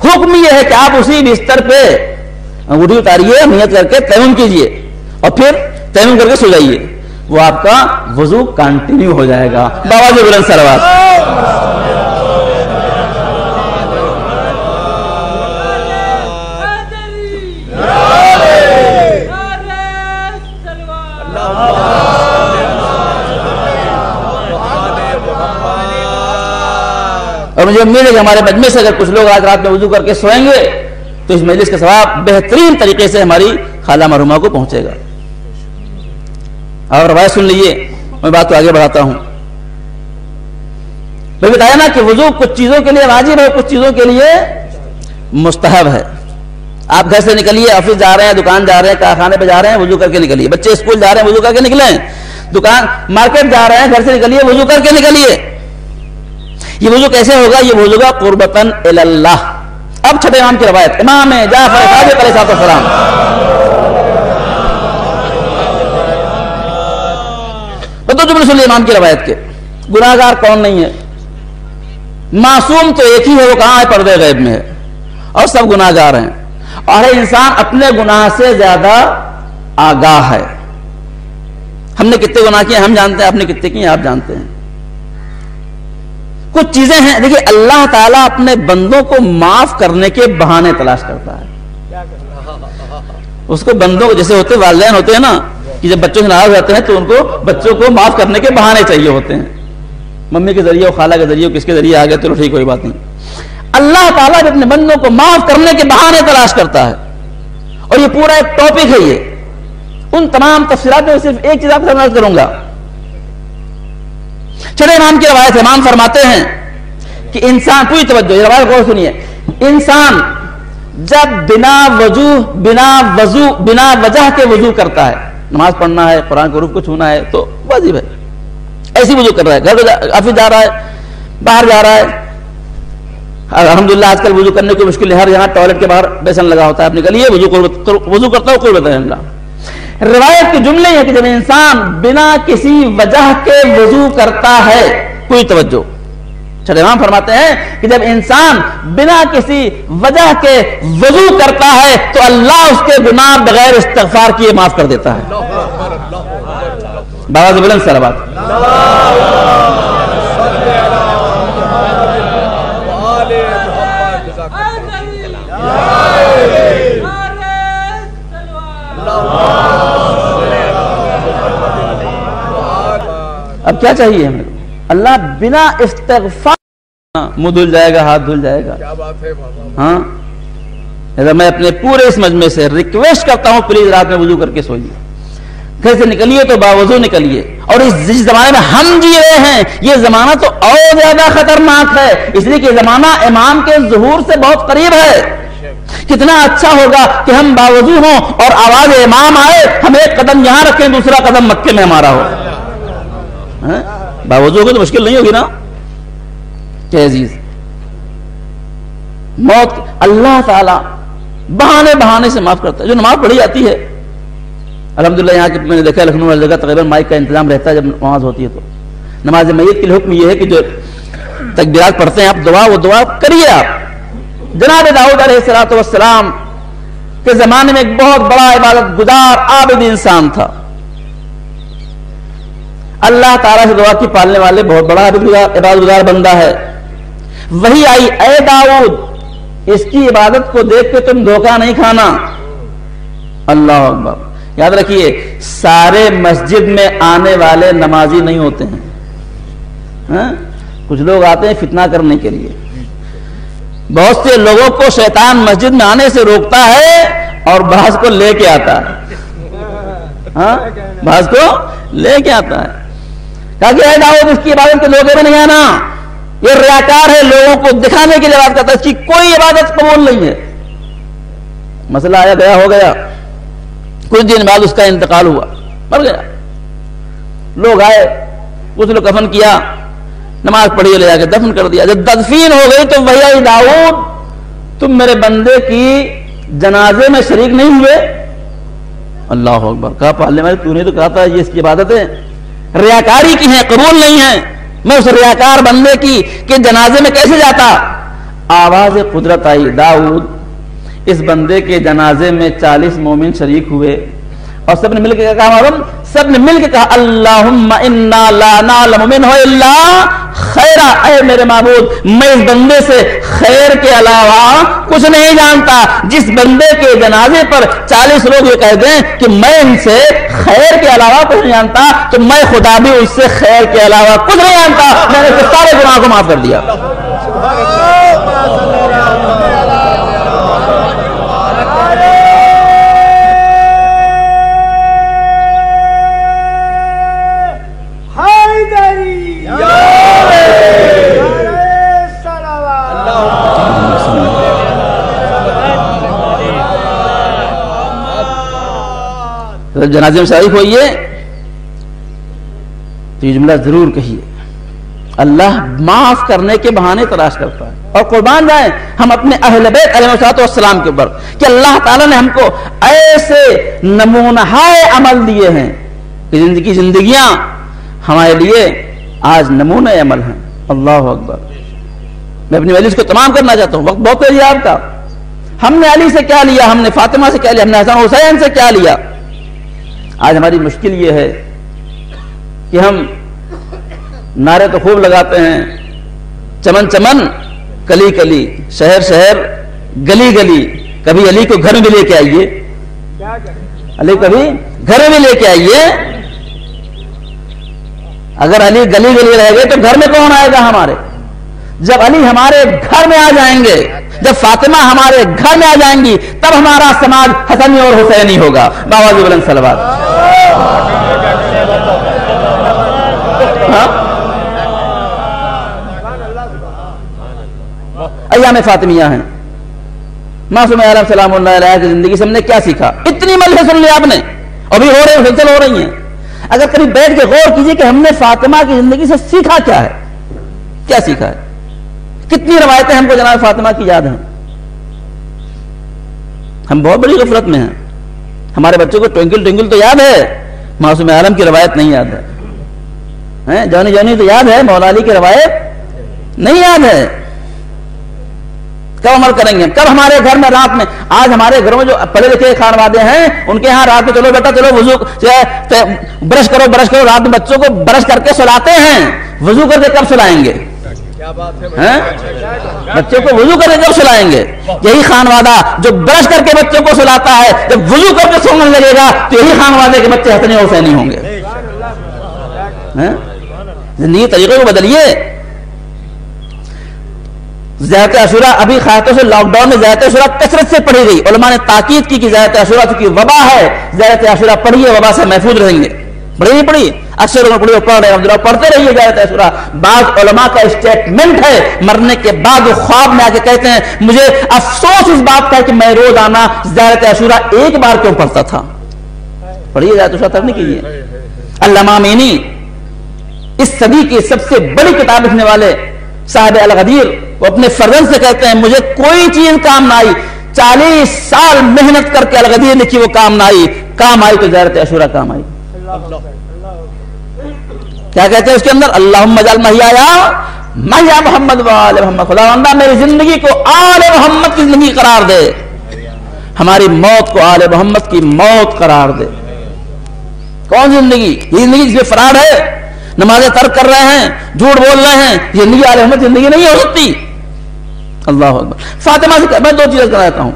حکم یہ ہے کہ آپ اسی بستر پہ انگوٹھی اتاریے, نیت کر کے تیمم کیجئے اور پھر تیمم کر کے سو جائیے, وہ آپ کا وضو کنٹینیو ہو جائے گا. بابا جی بلند سلوات. اور مجھے امید ہے کہ ہمارے مجمع سے اگر کچھ لوگ آج رات میں وضو کر کے سوئیں گے تو اس مجلس کا ثواب بہترین طریقے سے ہماری خالہ مرحومہ کو پہنچے گا. اور روایت سن لیجیے, میں بات کو آگے بڑھاتا ہوں. میں بتایا نا کہ وضو کچھ چیزوں کے لیے واجب ہے, کچھ چیزوں کے لیے مستحب ہے. آپ گھر سے نکلیے, آفس جا رہے ہیں, دکان جا رہے ہیں, کارخانے پہ جا رہے ہیں, وضو کر کے نکلیے. بچے اسکول جا رہے ہیں, وضو کر کے نکلیں. دکان مارکیٹ جا رہے ہیں, گھر سے نکلیے, وضو کر کے نکلیے. یہ وضو کیسے ہوگا؟ یہ وضو ہوگا قربتاً اللہ. اب چھٹے امام کی روایت, امام جعفر صادق علیہ السلام, تو جملے سن لیے امام کی روایت کے. گناہگار کون نہیں ہے؟ معصوم تو ایک ہی ہے, وہ کہاں ہے؟ پردے غیب میں ہے, اور سب گناہگار ہیں. اور ہر انسان اپنے گناہ سے زیادہ آگاہ ہے. ہم نے کتنے گناہ کیے ہم جانتے ہیں, آپ نے کتنے کیے آپ جانتے ہیں. کچھ چیزیں ہیں, دیکھیے اللہ تعالیٰ اپنے بندوں کو معاف کرنے کے بہانے تلاش کرتا ہے. اس کو بندوں کو, جیسے ہوتے والدین ہوتے ہیں نا, کہ جب بچوں سے ناراض ہوتے ہیں تو ان کو بچوں کو معاف کرنے کے بہانے چاہیے ہوتے ہیں. ممی کے ذریعے, خالہ کے ذریعے, کس کے ذریعے آ گئے, چلو ٹھیک, کوئی بات نہیں. اللہ تعالیٰ اپنے بندوں کو معاف کرنے کے بہانے تلاش کرتا ہے, اور یہ پورا ایک ٹاپک ہے. یہ ان تمام تفصیلات میں صرف ایک چیز آپ کو سمجھ کروں گا. چھٹے امام کی روایت ہے, امام فرماتے ہیں کہ انسان, پوری توجہ, یہ روایت غور سنیے, انسان جب بنا وجہ کے وضو کرتا ہے, نماز پڑھنا ہے, قرآن کے حروف کو چھونا ہے تو واجب ہے, ایسی وضو کر رہا ہے, گھر آفس جا رہا ہے, باہر جا رہا ہے. الحمدللہ آج کل وضو کرنے کی مشکل ہے, ہر یہاں ٹوائلٹ کے باہر بیسن لگا ہوتا ہے, آپ نکلیے وضو کرتا ہو, قربت اللہ. روایت کے جملے ہیں کہ جب انسان بنا کسی وجہ کے وضو کرتا ہے, کوئی توجہ, چھٹے امام فرماتے ہیں کہ جب انسان بنا کسی وجہ کے وضو کرتا ہے تو اللہ اس کے گناہ بغیر استغفار کیے معاف کر دیتا ہے. بابا سے بلند سلوات. اب کیا چاہیے ہمیں؟ اللہ بنا استغفار منہ دھل جائے گا، ہاتھ دھل جائے گا. ہاں میں اپنے پورے اس مجمع سے ریکویسٹ کرتا ہوں پلیز رات میں وضو کر کے سوئیے. گھر سے نکلیے تو باوضو نکلیے. اور اس جس زمانے میں ہم جی رہے ہیں یہ زمانہ تو اور زیادہ خطرناک ہے، اس لیے کہ زمانہ امام کے ظہور سے بہت قریب ہے. کتنا اچھا ہوگا کہ ہم باوضو ہوں اور آواز امام آئے، ہم ایک قدم یہاں رکھیں دوسرا قدم مکے میں ہمارا ہو. باوضو ہوگا تو مشکل نہیں ہوگی نا کہ عزیز. موت اللہ تعالی بہانے بہانے سے معاف کرتا ہے. جو نماز پڑھی جاتی ہے الحمدللہ، یہاں کی میں نے دیکھا لکھنؤ والی جگہ تقریباً مائک کا انتظام رہتا ہے جب نماز ہوتی ہے. تو نماز میت کے لیے حکم یہ ہے کہ جو تکبیرات پڑھتے ہیں آپ دعا، وہ دعا کریے. آپ جناب داؤد علیہ السلام کے زمانے میں ایک بہت بڑا عبادت گزار عابد انسان تھا. اللہ تعالیٰ سے دعا کی پالنے والے بہت بڑا عبادت گزار بندہ ہے. وہی آئی، اے داؤد اس کی عبادت کو دیکھ کے تم دھوکہ نہیں کھانا. اللہ اکبر. یاد رکھیے سارے مسجد میں آنے والے نمازی نہیں ہوتے ہیں. کچھ لوگ آتے ہیں فتنہ کرنے کے لیے. بہت سے لوگوں کو شیطان مسجد میں آنے سے روکتا ہے اور بعض کو لے کے آتا ہے. بعض کو لے کے آتا ہے. کہا کہ اے داؤد اس کی عبادت کے دھوکے میں نہیں آنا. یہ ریاکار ہے، لوگوں کو دکھانے کے لیے عبادت کرتا ہے، اس کی کوئی عبادت قبول نہیں ہے. مسئلہ آیا گیا ہو گیا. کچھ دن بعد اس کا انتقال ہوا، مر گیا. لوگ آئے، کچھ نے کفن کیا، نماز پڑھی، لے جا کے دفن کر دیا. جب تدفین ہو گئی تو وہی آئی، داؤد تم میرے بندے کی جنازے میں شریک نہیں ہوئے. اللہ اکبر. کہا پالنے والے تو نے تو کہا تھا یہ اس کی عبادتیں ریاکاری کی ہیں، قبول نہیں ہیں. میں اس ریاکار بندے کی کہ جنازے میں کیسے جاتا. آواز قدرت آئی، داؤد اس بندے کے جنازے میں 40 مومن شریک ہوئے اور سب نے مل کے کہا، معلوم سب نے مل کے کہا اللہم انا لا نعلم منہ الا خیرا. اے میرے معبود میں اس بندے سے خیر کے علاوہ کچھ نہیں جانتا. جس بندے کے جنازے پر 40 لوگ یہ کہہ دیں کہ میں ان سے خیر کے علاوہ کچھ نہیں جانتا تو میں خدا بھی اس سے خیر کے علاوہ کچھ نہیں جانتا. میں نے سارے گناہ کو معاف کر دیا. جنازے میں شریک ہوئیے تو یہ جملہ ضرور کہیے، اللہ معاف کرنے کے بہانے تلاش کرتا ہے. اور قربان جائیں ہم اپنے اہل بیت علیہ السلام کے اوپر کہ اللہ تعالیٰ نے ہم کو ایسے نمونہ عمل دیے ہیں کہ زندگیاں ہمارے لیے آج نمونہ عمل ہیں. اللہ اکبر. میں اپنی مجلس کو تمام کرنا چاہتا ہوں، وقت بہت ہے آپ کا. ہم نے علی سے کیا لیا، ہم نے فاطمہ سے کیا لیا، ہم نے حسن حسین سے کیا لیا. آج ہماری مشکل یہ ہے کہ ہم نعرے تو خوب لگاتے ہیں، چمن چمن کلی کلی، شہر شہر گلی گلی. کبھی علی کو گھر میں بھی لے کے آئیے، علی کبھی گھر میں لے کے آئیے. اگر علی گلی گلی رہ گئے تو گھر میں کون آئے گا ہمارے؟ جب علی ہمارے گھر میں آ جائیں گے، جب فاطمہ ہمارے گھر میں آ جائیں گی، تب ہمارا سماج حسنی اور حسینی ہوگا. باواز بلند صلوات. ایام فاطمیہ ہیں. معصوم عالم سلام اللہ علیہ کی زندگی سے ہم نے کیا سیکھا؟ اتنی مجلسیں سن لی آپ نے، ابھی ہو رہے ہیں، مسلسل ہو رہی ہیں. اگر کبھی بیٹھ کے غور کیجئے کہ ہم نے فاطمہ کی زندگی سے سیکھا کیا ہے، کیا سیکھا ہے. کتنی روایتیں ہم کو جناب فاطمہ کی یاد ہیں. ہم بہت بڑی غفلت میں ہیں. ہمارے بچوں کو ٹوئنکل ٹوئنکل تو یاد ہے، معصوم عالم کی روایت نہیں یاد ہے. جونی جونی تو یاد ہے، مولا علی کی روایت نہیں یاد ہے. کب عمل کریں گے؟ کب ہمارے گھر میں رات میں؟ آج ہمارے گھروں میں جو پڑھے لکھے خانوادے ہیں ان کے ہاں رات میں چلو بیٹا چلو وضو برش کرو برش کرو، رات میں بچوں کو برش کر کے سلاتے ہیں. وضو کر کے کب سلائیں گے؟ بچوں کو وضو کر کے کب سلائیں گے؟ یہی خانوادہ جو برش کر کے بچوں کو سلاتا ہے جب وضو کر کے سونے لگے گا تو یہی خانوادے کے بچے حسنی حسینی ہوں گے. زندگی طریقے کو بدلیے. زیارت عاشورہ ابھی خاص طور سے لاک ڈاؤن میں زیارت عاشورہ کثرت سے پڑھی گئی. علماء نے تاکید کی کہ زیارت عاشورہ چونکہ وبا ہے, زیارت عاشورہ پڑھیے, وبا سے محفوظ رہیں گے. پڑھی نہیں پڑھی, اکثر لوگ پڑھی پڑھ رہے ہیں, پڑھتے رہیے زیارت عاشورہ. بعض علماء کا اسٹیٹمنٹ ہے مرنے کے بعد وہ خواب میں آ کے کہتے ہیں مجھے افسوس اس بات کا ہے کہ میں روزانہ زیارت عاشورہ ایک بار کیوں پڑھتا تھا. پڑھیے زیارت عاشورہ تک نہیں کیجیے. علامہ امینی اس صدی کی سب سے بڑی کتاب لکھنے والے صاحب الغدیر, وہ اپنے فرزند سے کہتے ہیں مجھے کوئی چیز کام نہ آئی, 40 سال محنت کر کے الغدیر لکھی وہ کام نہ آئی, کام آئی تو زیارت عاشورہ کام آئی. کیا کہتے ہیں اس کے اندر, اللہم اجعل محیا محمد و آل محمد, خداوندہ میری زندگی کو آل محمد کی زندگی قرار دے, ہماری موت کو آل محمد کی موت قرار دے. کون زندگی؟ یہ زندگی جس میں فراڈ ہے, نمازیں ترک کر رہے ہیں, جھوٹ بول رہے ہیں, زندگی آل محمد زندگی نہیں ہو سکتی. اللہ اکبر. فاطمہ سے میں 2 چیزیں کراتا ہوں.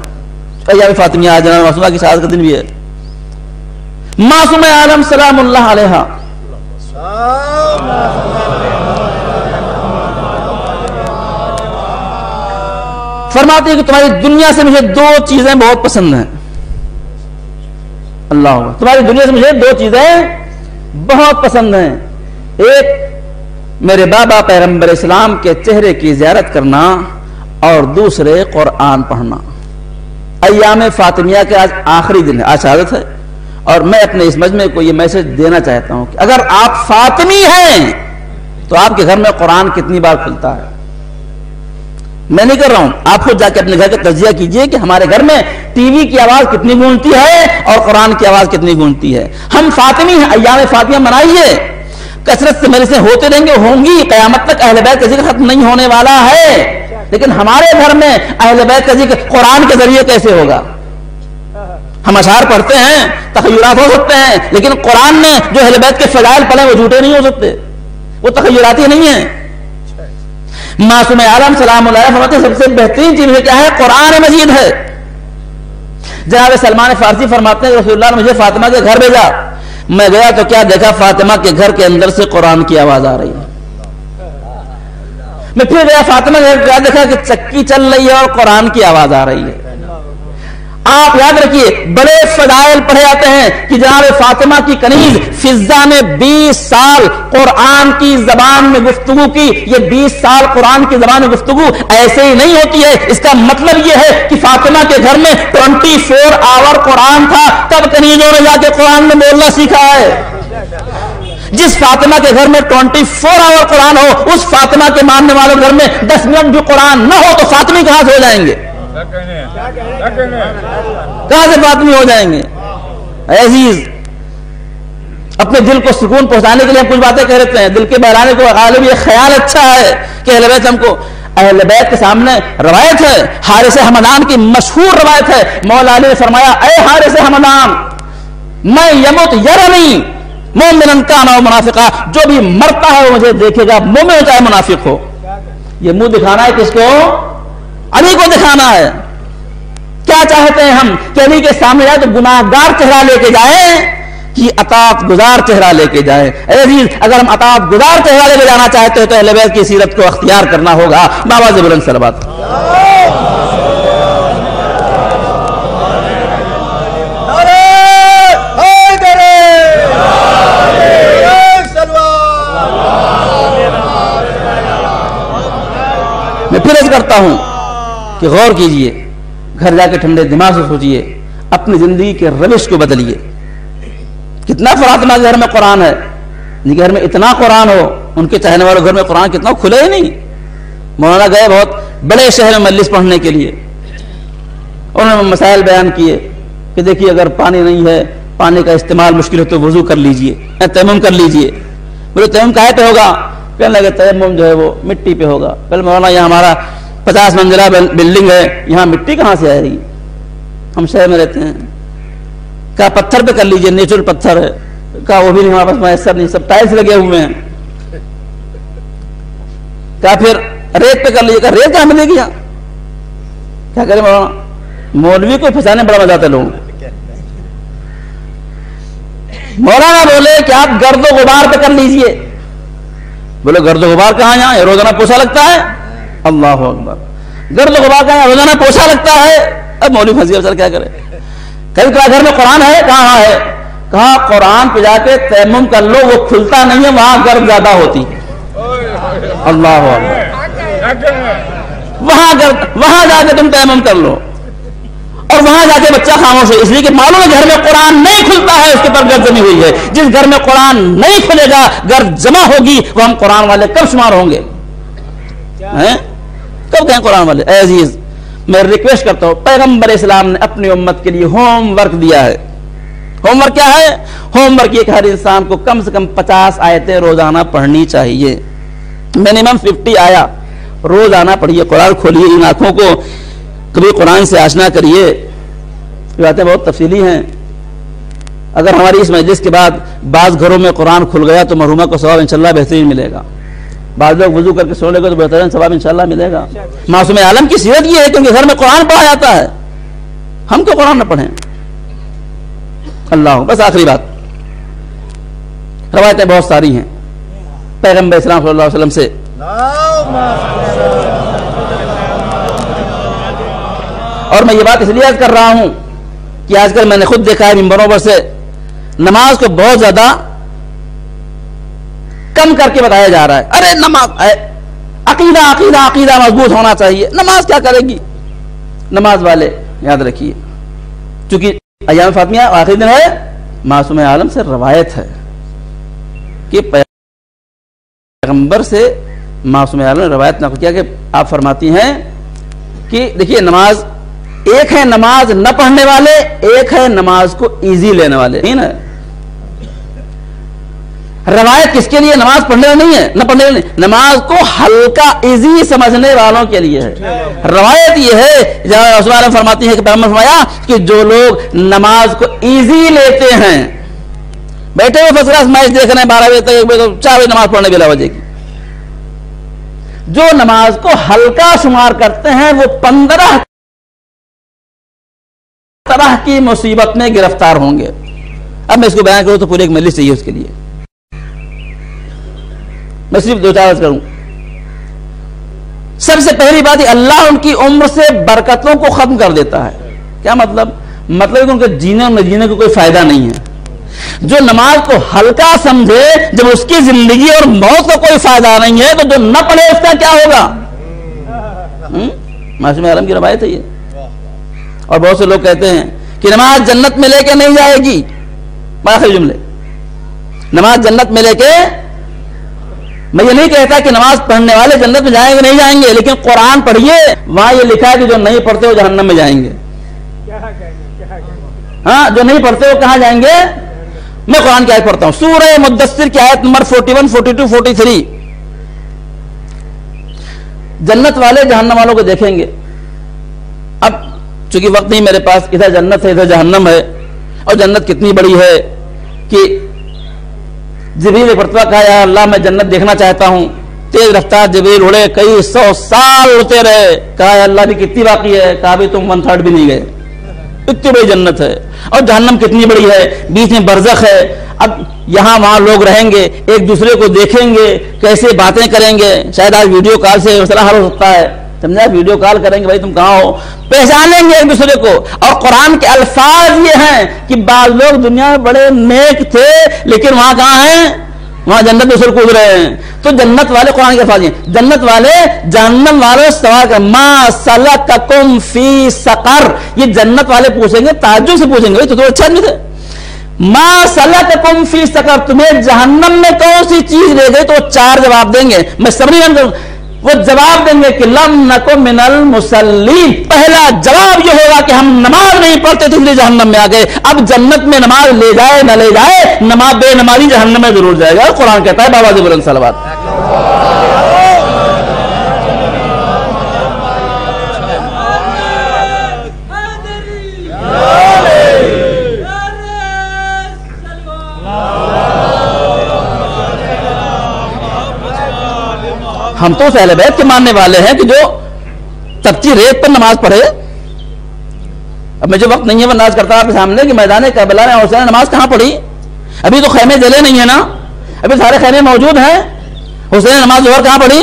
ایام فاطمیہ آج جناب معصومہ کی شہادت کا دن بھی ہے. معصومہ عالم سلام اللہ علیہا فرماتی ہے کہ تمہاری دنیا سے مجھے 2 چیزیں بہت پسند ہیں. اللہ اکبر. تمہاری دنیا سے مجھے 2 چیزیں بہت پسند ہیں. ایک میرے بابا پیغمبر اسلام کے چہرے کی زیارت کرنا, اور دوسرے قرآن پڑھنا. ایام فاطمیہ کے آج آخری دن ہے, آج شہادت ہے, اور میں اپنے اس مجمع کو یہ میسج دینا چاہتا ہوں کہ اگر آپ فاطمی ہیں تو آپ کے گھر میں قرآن کتنی بار کھلتا ہے. میں نہیں کر رہا ہوں, آپ خود جا کے اپنے گھر کا تجزیہ کیجئے کہ ہمارے گھر میں ٹی وی کی آواز کتنی گونجتی ہے اور قرآن کی آواز کتنی گونجتی ہے. ہم فاطمی ہیں, ایام فاطمیہ منائیے, کثرت سے مجلسیں ہوتے رہیں گے, ہوں گی, قیامت تک اہل بیت کا ذکر ختم نہیں ہونے والا ہے. لیکن ہمارے گھر میں اہل بیت کا ذکر قرآن کے ذریعے کیسے ہوگا؟ ہم اشعار پڑھتے ہیں, تخیلات ہو سکتے ہیں, لیکن قرآن میں جو اہل بیت کے فضائل پڑھے وہ جھوٹے نہیں ہو سکتے, وہ تخیلاتی نہیں ہیں. معصوم عالم سلام اللہ علیہ فرماتے ہیں سب سے بہترین چیز کیا ہے؟ قرآن مجید ہے. جناب سلمان فارسی فرماتے ہیں رسول اللہ نے مجھے فاطمہ کے گھر بھیجا, میں گیا تو کیا دیکھا, فاطمہ کے گھر کے اندر سے قرآن کی آواز آ رہی ہے. میں پھر گیا فاطمہ کے گھر, کیا دیکھا کہ چکی چل رہی ہے اور قرآن کی آواز آ رہی ہے. آپ یاد رکھیے بڑے فضائل پڑھے جاتے ہیں کہ جناب فاطمہ کی کنیز فضہ نے 20 سال قرآن کی زبان میں گفتگو کی. یہ 20 سال قرآن کی زبان میں گفتگو ایسے ہی نہیں ہوتی ہے. اس کا مطلب یہ ہے کہ فاطمہ کے گھر میں 24 آور قرآن تھا. تب کنیزوں نے جا کے قرآن میں بولنا سیکھا ہے. جس فاطمہ کے گھر میں 24 آور قرآن ہو, اس فاطمہ کے ماننے والوں گھر میں 10 منٹ بھی قرآن نہ ہو تو فاطمی کہاں سے ہو جائیں گے؟ کہاں سے فاطمی ہو جائیں گے؟ عزیز, اپنے دل کو سکون پہنچانے کے لیے ہم کچھ باتیں کہہ رہتے ہیں, دل کے بہلانے کو غالب یہ خیال اچھا ہے کہ اہل بیت ہم کو, اہل بیت کے سامنے روایت ہے, حارث ہمدان کی مشہور روایت ہے. مولا علی نے فرمایا اے حارث ہمدان, میں یمت یرنی مومنن کان و منافقا, جو بھی مرتا ہے وہ مجھے دیکھے گا, مومن ہو چاہے منافق ہو. یہ منہ دکھانا ہے کس کو؟ علی کو دکھانا ہے. کیا چاہتے ہیں ہم کہ علی کے سامنے جائے تو گناہگار چہرہ لے کے جائیں کہ اطاعت گزار چہرہ لے کے جائیں؟ اے عزیز, اگر ہم اطاعت گزار چہرہ لے کے جانا چاہتے ہیں تو اہل بیت کی سیرت کو اختیار کرنا ہوگا. باواز بلند صلوات. میں پھر عرض کرتا ہوں کہ غور کیجئے, گھر جا کے ٹھنڈے دماغ سے سوچئے, اپنی زندگی کے روش کو بدلیے. کتنا فاطمہ کے گھر میں قرآن ہے, جن کے گھر میں اتنا قرآن ہو ان کے چاہنے والوں گھر میں قرآن کتنا کھلے ہی نہیں. مولانا گئے بہت بڑے شہر میں مجلس پڑھنے کے لیے, انہوں نے مسائل بیان کیے کہ دیکھیے اگر پانی نہیں ہے, پانی کا استعمال مشکل ہے تو وضو کر لیجئے, تیمم کر لیجئے. بولے تیمم کہے پہ ہوگا؟ کہنے لگے تیمم جو ہے وہ مٹی پہ ہوگا. پہلے مولانا یہاں ہمارا 50 منزلہ بلڈنگ ہے, یہاں مٹی کہاں سے آ رہی, ہم شہر میں رہتے ہیں. کہا پتھر پہ کر لیجئے, نیچرل پتھر ہے. کہا وہ بھی نہیں ہمارے پاس میسر نہیں, سب ٹائلس لگے ہوئے ہیں. کہا پھر ریت پہ کر لیجئے. کہا ریت کہاں ملے گی یہاں؟ کیا کریں مولانا, مولوی کو پھنسانے بڑا مزہ آتا ہے لوگوں. مولانا بولے کہ آپ گرد و غبار پہ کر لیجئے. بولے گرد و غبار کہاں یہاں؟ یہ روزانہ پوچھا لگتا ہے. اللہ اکبر. گرد و غبار کہاں؟ روزانہ پوچھا لگتا ہے. اب مولوی پھنسی افسر کیا کرے؟ کبھی کہا گھر میں قرآن ہے؟ کہاں ہے؟ کہا قرآن پہ جا کے تیمم کر لو، وہ کھلتا نہیں ہے، وہاں گرد زیادہ ہوتی. اللہ اکبر. وہاں جا کے تم تیمم کر لو، اور وہاں جا کے بچہ خاموش ہے، اس لیے کہ معلوم ہے گھر میں قرآن نہیں کھلتا ہے، اس کے اوپر گرد جمی ہوئی ہے. جس گھر میں قرآن نہیں کھلے گا، گرد جمع ہوگی، وہ ہم قرآن والے کب شمار ہوں گے؟ کب کہیں قرآن والے؟ اے عزیز، میں ریکویسٹ کرتا ہوں، پیغمبر اسلام نے اپنی امت کے لیے ہوم ورک دیا ہے. ہوم ورک کیا ہے؟ ہوم ورک یہ کہ ہر انسان کو کم سے کم 50 آیتیں روزانہ پڑھنی چاہیے. منیمم 50 آیا روزانہ پڑھیے. قرآن کھولیے، ان آنکھوں کو کبھی قرآن سے آشنا کریے. یہ باتیں بہت تفصیلی ہیں. اگر ہماری اس مجلس کے بعد بعض گھروں میں قرآن کھل گیا تو مرحومہ کو ثواب انشاءاللہ بہترین ملے گا. بعض لوگ وضو کر کے سو لے گا تو بہترین ثواب انشاءاللہ ملے گا. معصوم عالم کی سیرت یہ ہے کہ ان کے گھر میں قرآن پڑھا جاتا ہے، ہم کیوں قرآن نہ پڑھیں؟ اللہ. بس آخری بات، روایتیں بہت ساری ہیں پیغمبر اسلام صلی اللہ علیہ وسلم سے. اور میں یہ بات اس لیے کر رہا ہوں کہ آج کل میں نے خود دیکھا ہے ممبروں پر سے نماز کو بہت زیادہ کم کر کے بتایا جا رہا ہے. ارے نماز عقیدہ عقیدہ عقیدہ مضبوط ہونا چاہیے. نماز کیا کرے گی؟ نماز والے یاد رکھیے، چونکہ ایام فاطمیہ آخری دن ہے، معصوم عالم سے روایت ہے کہ پیغمبر سے معصوم عالم نے روایت نقل کیا کہ آپ فرماتی ہیں کہ دیکھیے نماز ایک ہے نماز نہ پڑھنے والے، ایک ہے نماز کو ایزی لینے والے. روایت کس کے لیے؟ نماز پڑھنے والے نہیں ہے، نہ پڑھنے والے نہیں، نماز کو ہلکا ایزی سمجھنے والوں کے لیے ہے. روایت یہ ہے جہاں عثمان عالم فرماتی ہے کہ پیغمبر فرمایا کہ جو لوگ نماز کو ایزی لیتے ہیں، بیٹھے ہوئے فرسٹ کلاس میچ دیکھ رہے ہیں 12 بجے تک 1 بجے 4 بجے نماز پڑھنے بلا وجہ کی، جو نماز کو ہلکا شمار کرتے ہیں وہ 15 طرح کی مصیبت میں گرفتار ہوں گے. اب میں اس کو بیان کروں تو پورے ایک مجلس چاہیے اس کے لیے، میں صرف 2-4 عرض کروں. سب سے پہلی بات یہ، اللہ ان کی عمر سے برکتوں کو ختم کر دیتا ہے. کیا مطلب؟ مطلب کہ ان کے جینے اور نہ جینے کو کوئی فائدہ نہیں ہے. جو نماز کو ہلکا سمجھے، جب اس کی زندگی اور موت کا کوئی فائدہ نہیں ہے تو جو نہ پڑھے اس کا کیا ہوگا؟ معصوم عالم کی روایت ہے یہ. اور بہت سے لوگ کہتے ہیں کہ نماز جنت میں لے کے نہیں جائے گی. آخری جملے، نماز جنت میں لے کے، میں یہ نہیں کہتا کہ نماز پڑھنے والے جنت میں جائیں گے نہیں جائیں گے، لیکن قرآن پڑھیے، وہاں یہ لکھا ہے کہ جو نہیں پڑھتے وہ جہنم میں جائیں گے. ہاں، جو نہیں پڑھتے وہ کہاں جائیں گے؟ میں قرآن کی آیت پڑھتا ہوں، سورہ مدثر کی آیت نمبر 41 42 43. جنت والے جہنم والوں کو دیکھیں گے. اب چونکہ وقت نہیں میرے پاس، ادھر جنت ہے ادھر جہنم ہے، اور جنت کتنی بڑی ہے کہ جبریل نے مرتبہ کہا یا اللہ میں جنت دیکھنا چاہتا ہوں. تیز رفتار جبریل اڑے، کئی 100 سال اڑتے رہے. کہا یا اللہ بھی کتنی باقی ہے؟ کہا بھی تم 1/3 بھی نہیں گئے. اتنی بڑی جنت ہے. اور جہنم کتنی بڑی ہے، بیچ میں برزخ ہے. اب یہاں وہاں لوگ رہیں گے، ایک دوسرے کو دیکھیں گے، کیسے باتیں کریں گے. شاید آج ویڈیو کال سے مسئلہ حل ہو سکتا ہے، سمجھا؟ ویڈیو کال کریں گے، بھائی تم کہاں ہو، پہچانیں گے ایک دوسرے کو. اور قرآن کے الفاظ یہ ہیں کہ بعض لوگ دنیا میں بڑے نیک تھے لیکن وہاں کہاں ہیں؟ وہاں جنت میں سر کود رہے ہیں. تو جنت والے قرآن کے الفاظ ہیں. جنت والے جہنم والوں سے سوال کر ما سلککم فی سقر، یہ جنت والے پوچھیں گے، تعجب سے پوچھیں گے، تو اچھا نہیں تھے. ما سلککم فی سقر، تمہیں جہنم میں کون سی چیز لے گئی؟ تو 4 جواب دیں گے. میں سمری وہ جواب دیں گے کہ لم نکو من المصلین. پہلا جواب یہ ہوگا کہ ہم نماز نہیں پڑھتے تھے اس لیے جہنم میں آ گئے. اب جنت میں نماز لے جائے نہ لے جائے، نماز بے نمازی جہنم میں ضرور جائے گا. قرآن کہتا ہے بابا جی بلند صلوات. ہم تو اہل بیت کے ماننے والے ہیں کہ جو تپتی ریت پر نماز پڑھے. اب مجھے وقت نہیں ہے میں نماز کرتا آپ کے سامنے کہ میدان کربلا میں حسین نے نماز کہاں پڑھی. ابھی تو خیمے جلے نہیں ہیں نا، ابھی سارے خیمے موجود ہیں. حسین نماز ظہر کہاں پڑھی؟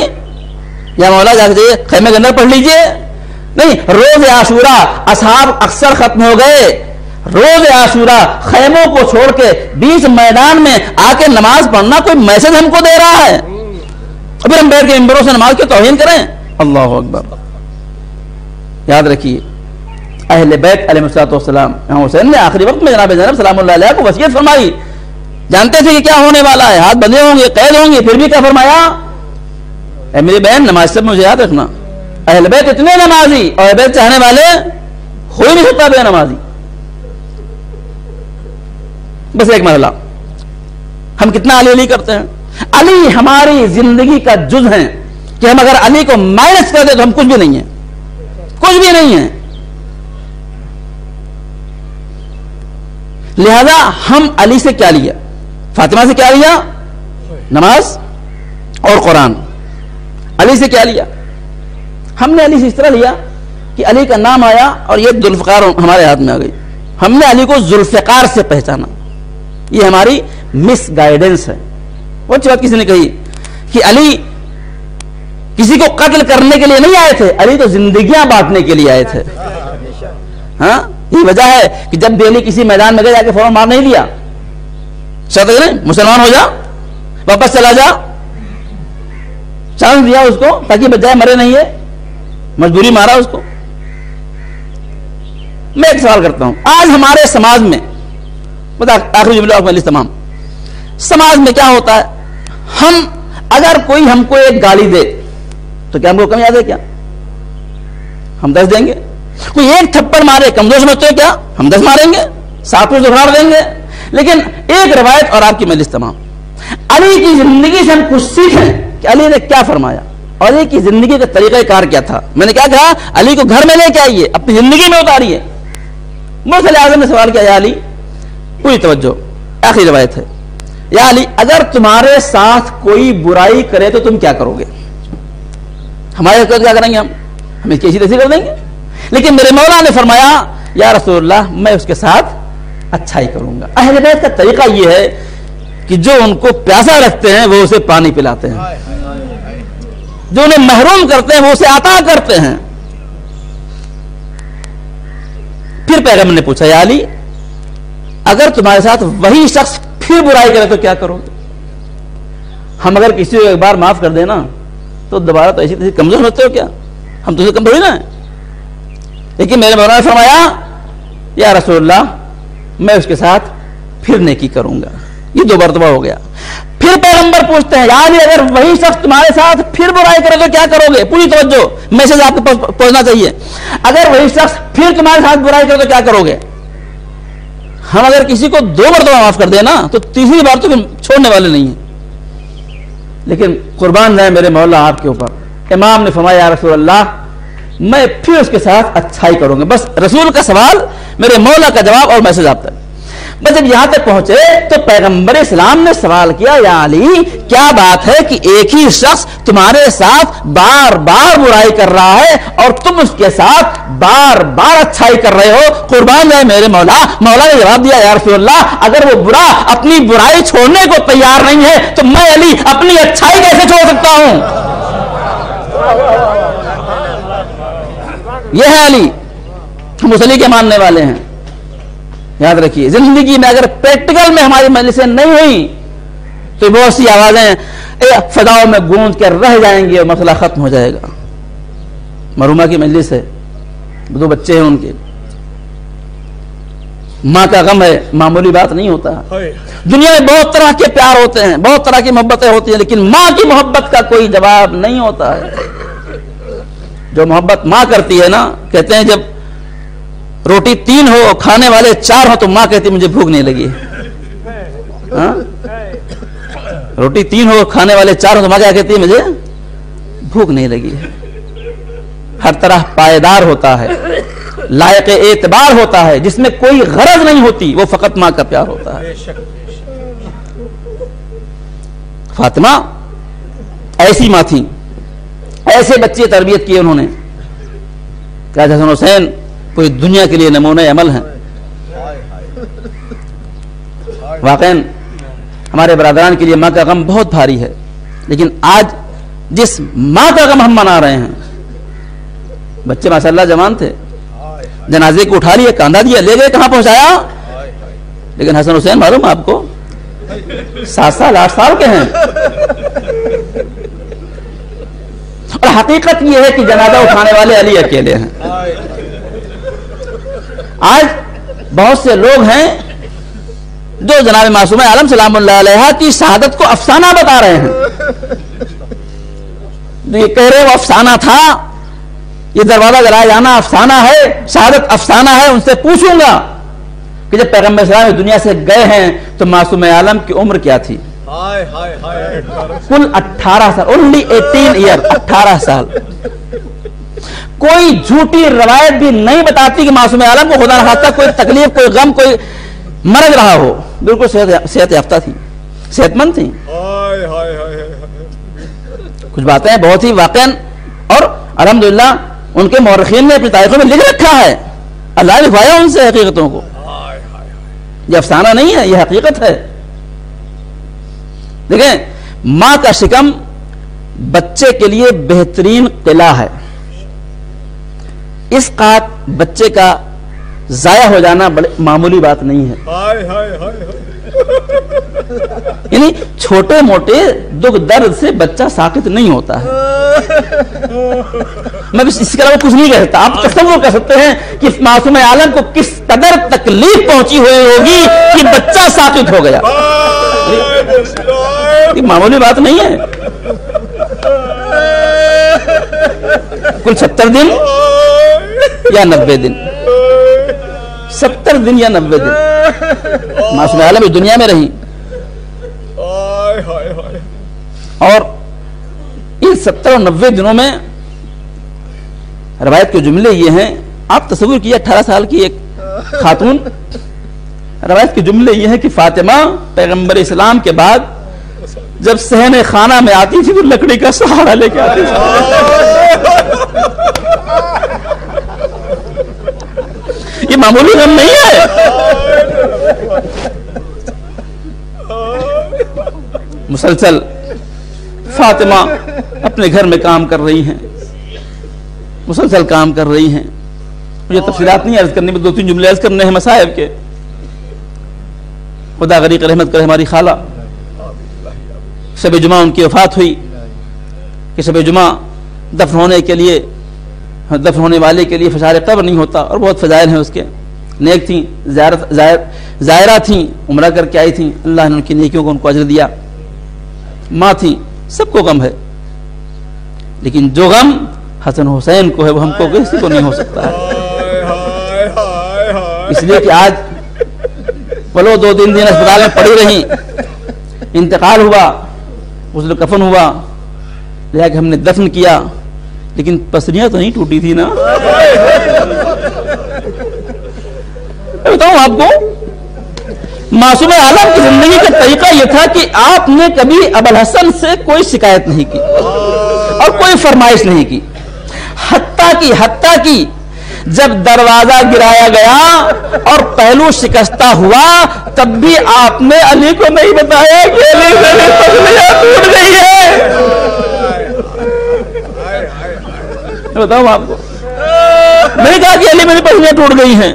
یا مولا جا کے خیمے کے اندر پڑھ لیجئے؟ نہیں، روز عاشورہ اصحاب اکثر ختم ہو گئے، روز عاشورہ خیموں کو چھوڑ کے بیچ میدان میں آ کے نماز پڑھنا کوئی میسج ہم کو دے رہا ہے؟ ابھی ہم بیٹھ کے ممبروں سے نماز کی توہین کریں؟ اللہ اکبر۔ یاد رکھیے اہل بیت علیہ السلام، امام حسین نے آخری وقت میں جناب زینب سلام اللہ علیہ کو وصیت فرمائی، جانتے تھے کہ کیا ہونے والا ہے، ہاتھ بندھے ہوں گے، قید ہوں گے، پھر بھی کیا فرمایا؟ اے میری بہن نماز سے مجھے یاد رکھنا، اہل بیت اتنے نمازی اور اہل بیت چاہنے والے ہو ہی نہیں سکتا بے نمازی۔ بس ایک مرحلہ، ہم کتنا علی علی کرتے ہیں؟ علی ہماری زندگی کا جز ہے کہ ہم اگر علی کو مائنس کر دیں تو ہم کچھ بھی نہیں ہیں، کچھ بھی نہیں ہیں۔ لہذا ہم علی سے کیا لیا؟ فاطمہ سے کیا لیا؟ نماز اور قرآن۔ علی سے کیا لیا؟ ہم نے علی سے اس طرح لیا کہ علی کا نام آیا اور یہ ذوالفقار ہمارے ہاتھ میں آ گئی، ہم نے علی کو ذوالفقار سے پہچانا۔ یہ ہماری مس گائیڈنس ہے۔ وہ اچھی بات کسی نے کہی کہ علی کسی کو قتل کرنے کے لیے نہیں آئے تھے، علی تو زندگیاں بانٹنے کے لیے آئے تھے۔ ہاں، یہ وجہ ہے کہ جب بھی علی کسی میدان میں گئے جا کے فوراً مار نہیں دیا، مسلمان ہو جا، واپس چلا جا، چانس دیا اس کو تاکہ بچائے مرے نہیں ہے، مجبوری مارا اس کو۔ میں ایک سوال کرتا ہوں، آج ہمارے سماج میں، آخری جملہ تمام، سماج میں کیا ہوتا ہے؟ ہم اگر کوئی ہم کو ایک گالی دے تو کیا ہم کو کم یاد ہے؟ کیا ہم 10 دیں گے؟ کوئی ایک تھپڑ مارے کمزور سمجھتے ہو کیا؟ ہم 10 ماریں گے، 7 کو دکھاڑ دیں گے۔ لیکن ایک روایت اور آپ کی مجلس تمام، علی کی زندگی سے ہم کچھ سیکھیں کہ علی نے کیا فرمایا اور علی کی زندگی کا طریقہ کار کیا تھا۔ میں نے کیا کہا؟ علی کو گھر میں لے کے آئیے، اپنی زندگی میں اتاریے۔ مرسل اعظم نے سوال کیا، یا علی، پوری توجہ، آخری روایت ہے، یا علی اگر تمہارے ساتھ کوئی برائی کرے تو تم کیا کرو گے؟ ہمارے ساتھ کیا کریں گے؟ ہم اس کی ایسی تیسی کر دیں گے؟ لیکن میرے مولا نے فرمایا، یا رسول اللہ میں اس کے ساتھ اچھائی کروں گا۔ اہل بیت کا طریقہ یہ ہے کہ جو ان کو پیاسا رکھتے ہیں وہ اسے پانی پلاتے ہیں، جو انہیں محروم کرتے ہیں وہ اسے عطا کرتے ہیں۔ پھر پیغمبر نے پوچھا، یا علی اگر تمہارے ساتھ وہی شخص پھر برائی کرے تو کیا کرو گے؟ ہم اگر کسی کو ایک بار معاف کر دیں نا تو دوبارہ تو ایسی تیسی کمزور ہوتے ہو کیا؟ ہم تو کمزور ہی نا ہیں۔ لیکن میرے مولا نے فرمایا، یا رسول اللہ میں اس کے ساتھ پھر نیکی کروں گا۔ یہ 2 مرتبہ ہو گیا۔ پھر پیغمبر پوچھتے ہیں، یا علی اگر وہی شخص تمہارے ساتھ پھر برائی کرے تو کیا کرو گے؟ پوری توجہ، میسج آپ کو پہنچنا چاہیے۔ اگر وہی شخص پھر تمہارے ساتھ برائی کرے تو کیا کرو گے؟ ہم اگر کسی کو 2 مرتبہ معاف کر دیں نا تو تیسری بار تو چھوڑنے والے نہیں ہیں۔ لیکن قربان جائیں میرے مولا آپ کے اوپر، امام نے فرمایا، یا رسول اللہ میں پھر اس کے ساتھ اچھائی کروں گا۔ بس رسول کا سوال، میرے مولا کا جواب اور میسج آپ تک۔ بس جب یہاں تک پہنچے تو پیغمبر اسلام نے سوال کیا، یا علی کیا بات ہے کہ ایک ہی شخص تمہارے ساتھ بار بار برائی کر رہا ہے اور تم اس کے ساتھ بار بار اچھائی کر رہے ہو؟ قربان جائے میرے مولا، مولا نے جواب دیا، یا رسول اللہ اگر وہ برا اپنی برائی چھوڑنے کو تیار نہیں ہے تو میں علی اپنی اچھائی کیسے چھوڑ سکتا ہوں؟ یہ ہے علی، ہم اس علی کے ماننے والے ہیں۔ یاد رکھیے، زندگی میں اگر پریکٹیکل میں ہماری مجلسیں نہیں ہوئی تو بہت سی آوازیں فضاؤں میں گونج کر رہ جائیں گی اور مسئلہ ختم ہو جائے گا۔ مرحومہ کی مجلس ہے، 2 بچے ہیں ان کے، ماں کا غم ہے، معمولی بات نہیں ہوتا۔ دنیا میں بہت طرح کے پیار ہوتے ہیں، بہت طرح کی محبتیں ہوتی ہیں، لیکن ماں کی محبت کا کوئی جواب نہیں ہوتا ہے۔ جو محبت ماں کرتی ہے نا، کہتے ہیں جب روٹی 3 ہو کھانے والے 4 ہو تو ماں کہتی مجھے بھوک نہیں لگی۔ روٹی 3 ہو کھانے والے 4 ہو تو ماں کیا کہتی ہے؟ مجھے بھوک نہیں لگی۔ ہر طرح پائیدار ہوتا ہے، لائق اعتبار ہوتا ہے، جس میں کوئی غرض نہیں ہوتی، وہ فقط ماں کا پیار ہوتا ہے۔ فاطمہ ایسی ماں تھی، ایسے بچے تربیت کی انہوں نے کہ حسن حسین پوری دنیا کے لیے نمونہ عمل ہیں۔ واقعاً ہمارے برادران کے لیے ماں کا غم بہت بھاری ہے۔ لیکن آج جس ماں کا غم ہم منا رہے ہیں، بچے ماشاءاللہ جوان تھے، جنازے کو اٹھا لیا، کاندھا دیا، لے گئے، کہاں پہنچایا؟ لیکن حسن حسین معلوم آپ کو 7 سال 8 سال کے ہیں. اور حقیقت یہ ہے کہ جنازہ اٹھانے والے علی اکیلے ہیں. آج بہت سے لوگ ہیں جو جناب معصومہ عالم سلام اللہ علیہ کی شہادت کو افسانہ بتا رہے ہیں. یہ کہہ رہے وہ افسانہ تھا، یہ دروازہ جلایا جانا افسانہ ہے، شہادت افسانہ ہے. ان سے پوچھوں گا کہ جب پیغمبر صلی اللہ علیہ وسلم دنیا سے گئے ہیں تو معصوم عالم کی عمر کیا تھی؟ کل 18 سال، اونلی 18 ایئر، 18 سال. کوئی جھوٹی روایت بھی نہیں بتاتی کہ معصوم عالم کو خدا نخواستہ کوئی تکلیف، کوئی غم، کوئی مرض رہا ہو. بالکل صحت یافتہ تھی، صحت مند تھی. کچھ باتیں بہت ہی واقعاً اور الحمدللہ ان کے مورخین نے اپنی تاریخوں میں لکھ رکھا ہے. اللہ نے دکھایا ان سے حقیقتوں کو. یہ افسانہ نہیں ہے، یہ حقیقت ہے. دیکھیں، ماں کا شکم بچے کے لیے بہترین قلعہ ہے. اس کا بچے کا ضائع ہو جانا بڑی معمولی بات نہیں ہے. یعنی چھوٹے موٹے دکھ درد سے بچہ ساکت نہیں ہوتا ہے. میں اس کے علاوہ کچھ نہیں کہہ سکتا. آپ تصور کر سکتے ہیں کہ معصوم عالم کو کس قدر تکلیف پہنچی ہوئی ہوگی کہ بچہ ساکت ہو گیا. یہ معمولی بات نہیں ہے. کل 70 دن یا 90 دن، 70 دن یا 90 دن معصوم عالم اس دنیا میں رہی. اور ان 70 اور 90 دنوں میں روایت کے جملے یہ ہیں. آپ تصور کیے 18 سال کی ایک خاتون، روایت کے جملے یہ ہیں کہ فاطمہ پیغمبر اسلام کے بعد جب صحن خانہ میں آتی تھی تو لکڑی کا سہارا لے کے آتی تھی. یہ معمولی غم نہیں ہے. مسلسل فاطمہ اپنے گھر میں کام کر رہی ہیں، مسلسل کام کر رہی ہیں. مجھے تفصیلات نہیں عرض کرنے میں، 2-3 جملے عرض کرنے ہیں مصائب کے. خدا غریق رحمت کرے ہماری خالہ، شب جمعہ ان کی وفات ہوئی کہ شب جمعہ دفن ہونے والے کے لیے فشار قبر نہیں ہوتا. اور بہت فضائل ہیں اس کے. نیک تھیں، زائرہ تھیں، عمرہ کر کے آئی تھیں، اللہ نے ان کی نیکیوں کو ان کو اجر دیا. ماں تھیں، سب کو غم ہے، لیکن جو غم حسن حسین کو ہے وہ ہم کو کسی کو نہیں ہو سکتا ہے. اس لیے کہ آج پلو 2-3 دن اسپتال میں پڑی رہی، انتقال ہوا، غسل کفن ہوا، لہٰذا کہ ہم نے دفن کیا، لیکن پسلیاں تو نہیں ٹوٹی تھی نا. میں بتاؤں آپ کو، معصوم عالم کی زندگی کا طریقہ یہ تھا کہ آپ نے کبھی ابوالحسن سے کوئی شکایت نہیں کی اور کوئی فرمائش نہیں کی. حتیٰ کی جب دروازہ گرایا گیا اور پہلو شکستہ ہوا تب بھی آپ نے علی کو نہیں بتایا کہ علی میری پسلیاں ٹوٹ گئی ہے. میں بتاؤں آپ کو، میں نے کہا کہ علی میری پسلیاں ٹوٹ گئی ہیں.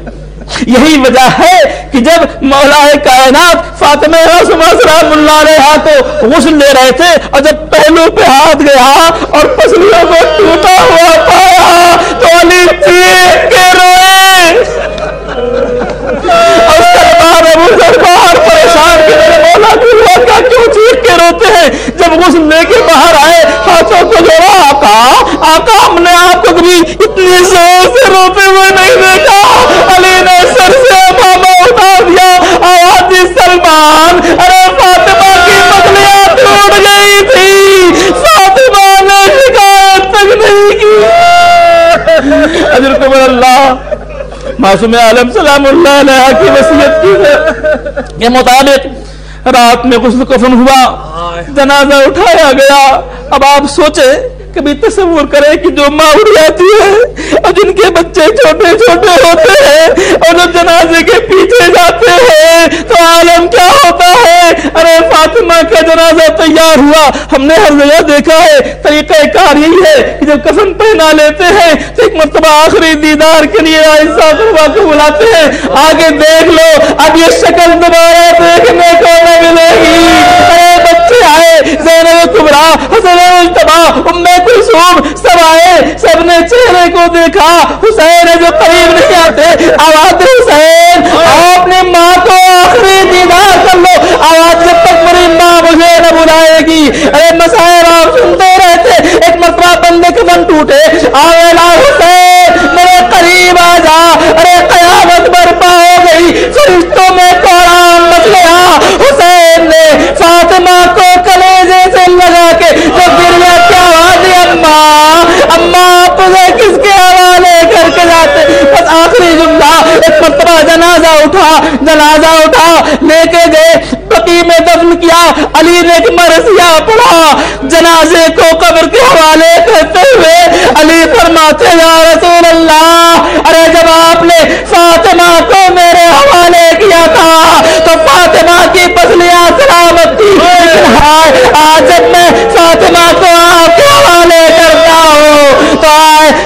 یہی وجہ ہے کہ جب مولا کائنات فاطمہ سلام اللہ علیہ کو غسل لے رہے تھے اور جب پہلو پہ ہاتھ گیا اور پسلیوں کو ٹوٹا ہوا پایا تو علی چیخ کے روئے. اور سرکار ابو ذر باہر پریشان کہ میرے مولا کی ہوا کیا، کیوں چیخ کے روتے ہیں؟ جب غسل لے کے باہر آئے ہاتھوں کو جوڑا، آقا ہم نے آپ کو کبھی اتنی زور سے روتے ہوئے نہیں دیکھا. علی نے سر سے امامہ اٹھا دیا، آواز دی سلمان، ارے فاطمہ کی پسلیاں ٹوٹ گئی تھی، فاطمہ نے شکایت تک نہیں کی. اجرکم اللہ. معصوم عالم سلام اللہ علیہ کی وصیت کے مطابق رات میں غسل کفن ہوا، جنازہ اٹھایا گیا. اب آپ سوچیں کبھی تصور کریں کہ جو ماں اڑ جاتی ہے اور جن کے بچے چھوٹے چھوٹے ہوتے ہیں اور جو جنازے کے پیچھے جاتے ہیں تو عالم کیا ہوتا ہے. ارے فاطمہ کا جنازہ تیار ہوا, ہم نے ہر جگہ دیکھا ہے. طریقہ کار یہی ہے کہ جب کفن پہنا لیتے ہیں تو ایک مرتبہ آخری دیدار کے لیے عائشہ صاحبہ کو بلاتے ہیں, آگے دیکھ لو اب یہ شکل دوبارہ دیکھنے کو نہ ملے گی. ارے بچے آئے, زینب کبریٰ, حسن مجتبیٰ, ام کلثوم, سب آئے, سب نے چہرے کو دیکھا. حسین جو قریب نہیں آتے, آواز حسین آپ اپنی ماں کو آخری دیدار کر لو. آواز جب تک میری ماں مجھے نہ بلائے گی. ارے مسائل آپ سنتے رہتے. ایک مرتبہ بندے کے من ٹوٹے, آئے لا حسین میرے قریب آ جا. ارے قیامت برپا ہو گئی, فرشتوں میں قرآن مچ گیا. حسین نے فاطمہ کو کلیجے سے لگا کے جو گریا کیا آواز, اماں اماں آپ مجھے کس کے حوالے کر کے جاتے. بس آخری جملہ. ایک مرتبہ جنازہ اٹھا لے کے گئے, بقیع میں دفن کیا. علی نے ایک مرثیہ پڑھا جنازے کو قبر کے حوالے کرتے ہوئے. علی فرماتے یا رسول اللہ, ارے جب آپ نے فاطمہ کو میرے حوالے کیا تھا تو فاطمہ کی پسلیاں سلامت تھی, لیکن آج جب میں فاطمہ کو آپ کے حوالے کرتا ہوں تو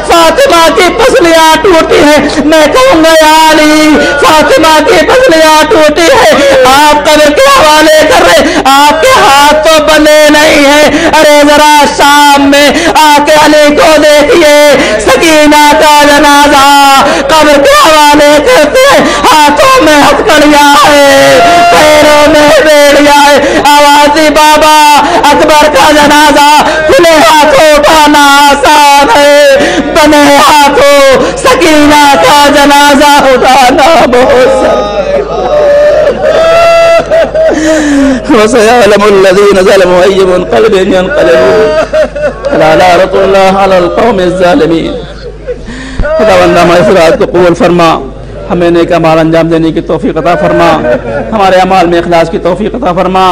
فاطمہ کی پسلیاں ٹوٹی ہیں. میں کہوں گا یا علی فاطمہ کی پسلیاں ٹوٹی ہے, آپ قبر کے حوالے کر رہے, آپ کے ہاتھ تو بنے نہیں ہیں. ارے ذرا شام میں آ کے علی کو دیکھیے, سکینہ کا جنازہ قبر کے حوالے کرتے, ہاتھوں میں ہتھکڑیاں ہے, پیروں میں بیڑیاں ہے. آوازی بابا اکبر کا جنازہ کھلے ہاتھوں اٹھانا آسان ہے, بنے ہاتھوں سکینہ کا جنازہ اٹھانا بہت وَسَيَعْلَمُ الَّذِينَ ظَلَمُوا أَيُّ مُنقَلِبٍ يَنقَلِبُونَ عَلَىٰ لَعْنَةُ اللَّهِ عَلَى الْقَوْمِ الظَّالِمِينَ. خداوند ہماری فرات کو قبول فرما, ہمیں نیک اعمال انجام دینے کی توفیق عطا فرما, ہمارے اعمال میں اخلاص کی توفیق عطا فرما.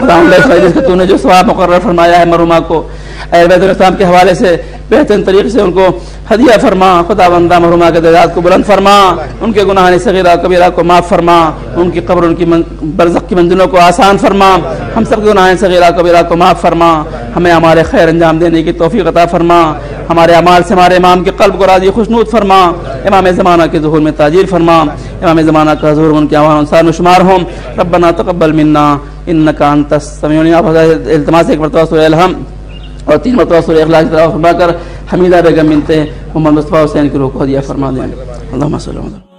خداوند جس کا تو نے جو ثواب مقرر فرمایا ہے مرحومہ کو اہل بیت الاسلام کے حوالے سے بہترین طریقے سے ان کو ہدیہ فرما. خداوندہ مرحومہ کے درجات کو بلند فرما, ان کے گناہ صغیرہ کبیرہ کو معاف فرما, ان کی قبر ان کی برزخ کی منزلوں کو آسان فرما. ہم سب کے گناہ صغیرہ کبیرہ کو معاف فرما, ہمیں ہمارے خیر انجام دینے کی توفیق عطا فرما. ہمارے اعمال سے ہمارے امام کے قلب کو راضی خوشنود فرما. امام زمانہ کے ظہور میں تاجیر فرما. امام زمانہ کا ظہور ان کے اعوان انصار میں شمار ہوں. ربنا تقبل منا انک انت السمیع العلیم. التماس ایک مرتبہ سورہ الحمد اور 3 مرتبہ سورہ اخلاص کی تلاوت فرما کر حمیدہ بیگم بنت محمد مصطفیٰ حسین کی روح کو ہدیہ فرما دیں. اللہم صلی اللہ علیہ وسلم.